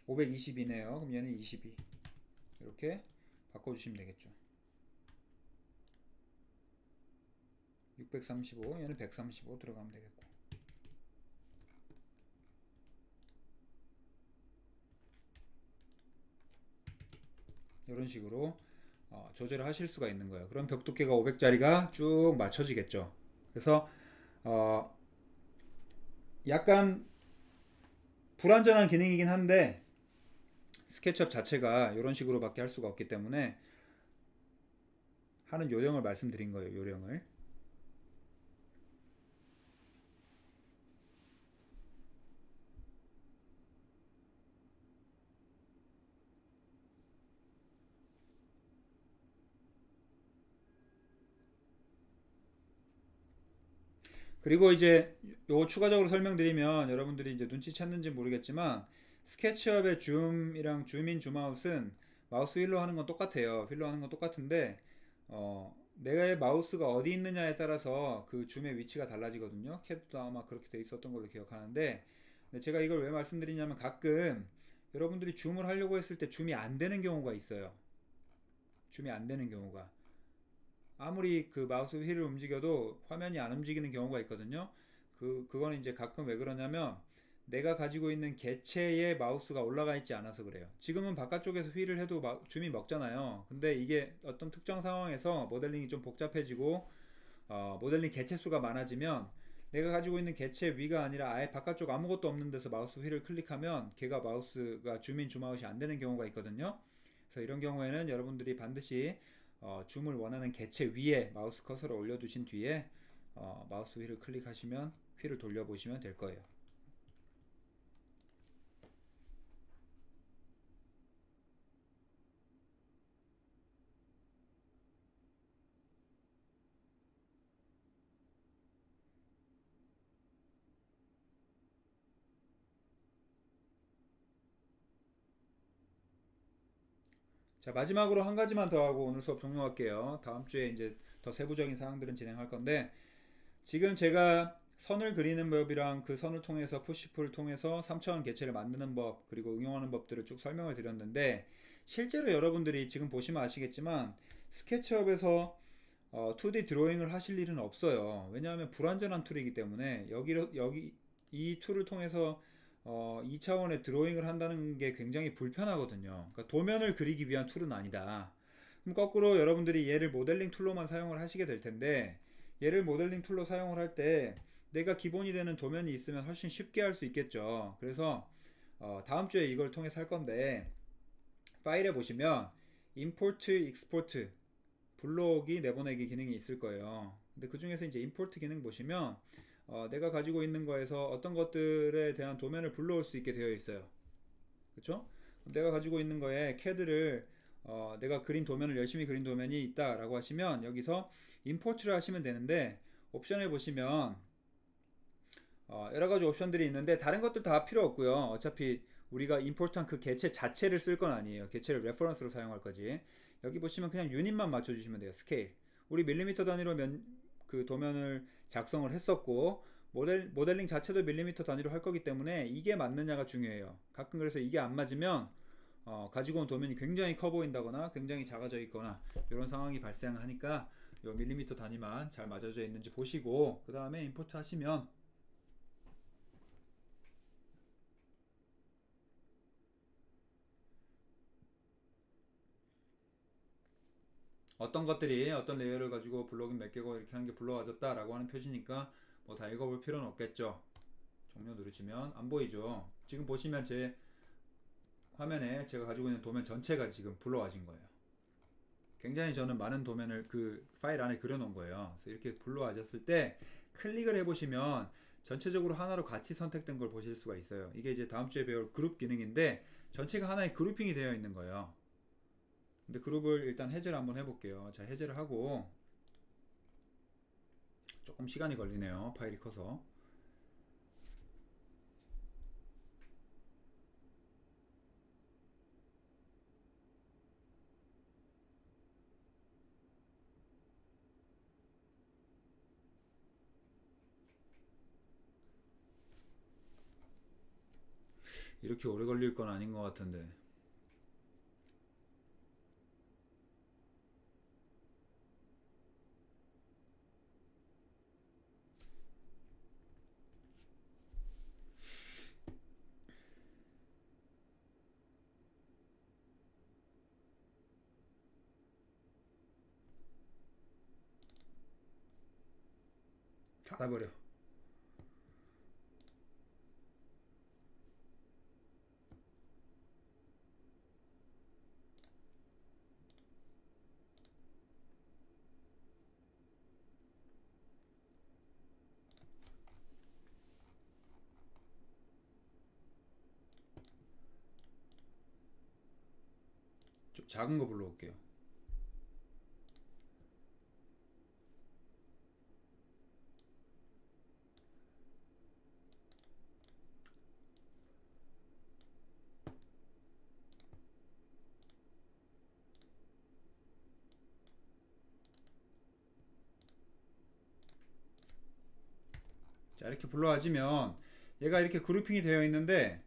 520이네요. 그럼 얘는 22. 이렇게 바꿔주시면 되겠죠. 635, 얘는 135 들어가면 되겠고. 이런 식으로 조절을 하실 수가 있는 거예요. 그럼 벽 두께가 500짜리가 쭉 맞춰지겠죠. 그래서 약간 불완전한 기능이긴 한데 스케치업 자체가 이런 식으로밖에 할 수가 없기 때문에 하는 요령을 말씀드린 거예요. 요령을. 그리고 이제 요거 추가적으로 설명드리면 여러분들이 이제 눈치 챘는지 모르겠지만 스케치업의 줌이랑 줌인 줌아웃은 마우스 휠로 하는 건 똑같아요. 휠로 하는 건 똑같은데 내가 마우스가 어디 있느냐에 따라서 그 줌의 위치가 달라지거든요. 캐드도 아마 그렇게 돼 있었던 걸로 기억하는데, 근데 제가 이걸 왜 말씀드리냐면 가끔 여러분들이 줌을 하려고 했을 때 줌이 안 되는 경우가 있어요. 줌이 안 되는 경우가. 아무리 그 마우스 휠을 움직여도 화면이 안 움직이는 경우가 있거든요. 그거는 이제 가끔 왜 그러냐면 내가 가지고 있는 개체에 마우스가 올라가 있지 않아서 그래요. 지금은 바깥쪽에서 휠을 해도 줌이 먹잖아요. 근데 이게 어떤 특정 상황에서 모델링이 좀 복잡해지고 모델링 개체 수가 많아지면 내가 가지고 있는 개체 위가 아니라 아예 바깥쪽 아무것도 없는 데서 마우스 휠을 클릭하면 걔가 마우스가 줌인 줌아웃이 안 되는 경우가 있거든요. 그래서 이런 경우에는 여러분들이 반드시 줌을 원하는 개체 위에 마우스 커서를 올려두신 뒤에 마우스 휠을 클릭하시면 휠을 돌려보시면 될 거예요. 자, 마지막으로 한 가지만 더 하고 오늘 수업 종료할게요. 다음 주에 이제 더 세부적인 사항들은 진행할 건데, 지금 제가 선을 그리는 법이랑 그 선을 통해서 푸시풀을 통해서 3차원 개체를 만드는 법, 그리고 응용하는 법들을 쭉 설명을 드렸는데, 실제로 여러분들이 지금 보시면 아시겠지만 스케치업에서 2D 드로잉을 하실 일은 없어요. 왜냐하면 불완전한 툴이기 때문에 여기 이 툴을 통해서 2차원의 드로잉을 한다는 게 굉장히 불편하거든요. 그러니까 도면을 그리기 위한 툴은 아니다. 그럼 거꾸로 여러분들이 얘를 모델링 툴로만 사용을 하시게 될 텐데, 얘를 모델링 툴로 사용을 할 때 내가 기본이 되는 도면이 있으면 훨씬 쉽게 할 수 있겠죠. 그래서 다음 주에 이걸 통해서 할 건데, 파일에 보시면 import, export 불러오기, 내보내기 기능이 있을 거예요. 근데 그 중에서 이제 import 기능 보시면 내가 가지고 있는 거에서 어떤 것들에 대한 도면을 불러올 수 있게 되어 있어요. 그렇죠? 내가 가지고 있는 거에 CAD를 내가 그린 도면을 열심히 그린 도면이 있다라고 하시면 여기서 import를 하시면 되는데, 옵션을 보시면 여러 가지 옵션들이 있는데 다른 것들 다 필요 없고요. 어차피 우리가 임포트한 그 개체 자체를 쓸 건 아니에요. 개체를 레퍼런스로 사용할 거지. 여기 보시면 그냥 유닛만 맞춰주시면 돼요. 스케일. 우리 밀리미터 단위로 그 도면을 작성을 했었고, 모델링 자체도 밀리미터 단위로 할 거기 때문에 이게 맞느냐가 중요해요. 가끔 그래서 이게 안 맞으면 가지고 온 도면이 굉장히 커 보인다거나 굉장히 작아져 있거나 이런 상황이 발생하니까 요 밀리미터 단위만 잘 맞아져 있는지 보시고 그 다음에 임포트 하시면 어떤 것들이 어떤 레이어를 가지고 블록인 몇 개고 이렇게 하는 게 불러와졌다 라고 하는 표시니까 뭐 다 읽어볼 필요는 없겠죠. 종료 누르시면 안 보이죠. 지금 보시면 제 화면에 제가 가지고 있는 도면 전체가 지금 불러와진 거예요. 굉장히 저는 많은 도면을 그 파일 안에 그려놓은 거예요. 그래서 이렇게 불러와졌을 때 클릭을 해보시면 전체적으로 하나로 같이 선택된 걸 보실 수가 있어요. 이게 이제 다음 주에 배울 그룹 기능인데 전체가 하나의 그룹핑이 되어 있는 거예요. 근데 그룹을 일단 해제를 한번 해볼게요. 자, 해제를 하고 조금 시간이 걸리네요. 파일이 커서. 이렇게 오래 걸릴 건 아닌 것 같은데. 닫아버려. 좀 작은 거 불러올게요. 자, 이렇게 불러와지면 얘가 이렇게 그룹핑이 되어 있는데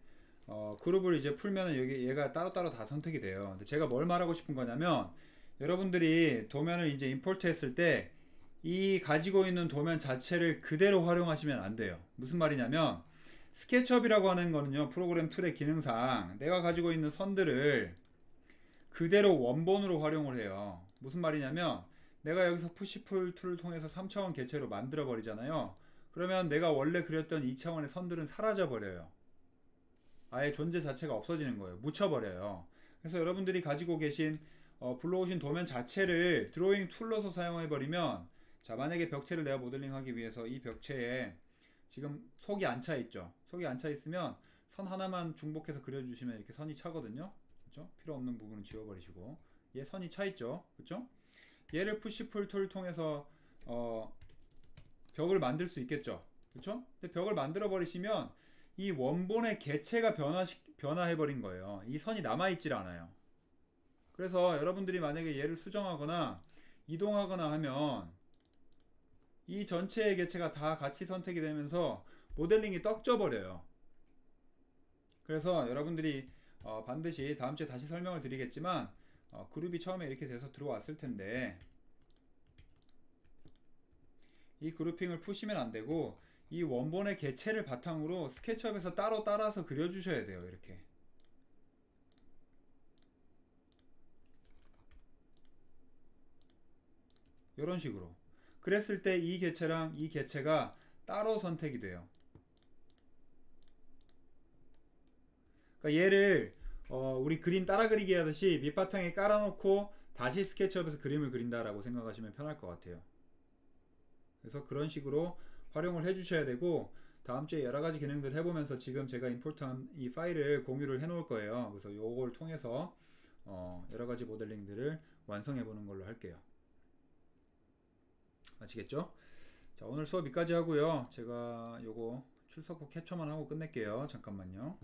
그룹을 이제 풀면은 여기 얘가 따로따로 다 선택이 돼요. 근데 제가 뭘 말하고 싶은 거냐면 여러분들이 도면을 이제 임포트 했을 때 이 가지고 있는 도면 자체를 그대로 활용하시면 안 돼요. 무슨 말이냐면 스케치업이라고 하는 거는요, 프로그램 툴의 기능상 내가 가지고 있는 선들을 그대로 원본으로 활용을 해요. 무슨 말이냐면 내가 여기서 푸시풀 툴을 통해서 3차원 개체로 만들어 버리잖아요. 그러면 내가 원래 그렸던 2차원의 선들은 사라져 버려요. 아예 존재 자체가 없어지는 거예요. 묻혀버려요. 그래서 여러분들이 가지고 계신 불러오신 도면 자체를 드로잉 툴로서 사용해 버리면, 자, 만약에 벽체를 내가 모델링하기 위해서 이 벽체에 지금 속이 안 차 있죠. 속이 안 차 있으면 선 하나만 중복해서 그려주시면 이렇게 선이 차거든요. 그렇죠? 필요 없는 부분은 지워버리시고, 얘 선이 차 있죠. 그렇죠? 얘를 푸시풀 툴을 통해서 벽을 만들 수 있겠죠. 그렇죠? 근데 벽을 만들어 버리시면 이 원본의 개체가 변화해 버린 거예요. 이 선이 남아 있질 않아요. 그래서 여러분들이 만약에 얘를 수정하거나 이동하거나 하면 이 전체의 개체가 다 같이 선택이 되면서 모델링이 떡져 버려요. 그래서 여러분들이 반드시 다음 주에 다시 설명을 드리겠지만 그룹이 처음에 이렇게 돼서 들어왔을 텐데 이 그룹핑을 푸시면 안 되고 이 원본의 개체를 바탕으로 스케치업에서 따로 따라서 그려주셔야 돼요. 이렇게 이런 식으로 그랬을 때 이 개체랑 이 개체가 따로 선택이 돼요. 그러니까 얘를 우리 그림 따라 그리기 하듯이 밑바탕에 깔아놓고 다시 스케치업에서 그림을 그린다라고 생각하시면 편할 것 같아요. 그래서 그런 식으로 활용을 해주셔야 되고, 다음 주에 여러 가지 기능들 해보면서 지금 제가 임포트한 이 파일을 공유를 해 놓을 거예요. 그래서 요걸 통해서 여러 가지 모델링들을 완성해 보는 걸로 할게요. 아시겠죠? 자, 오늘 수업 여기까지 하고요. 제가 요거 출석부 캡처만 하고 끝낼게요. 잠깐만요.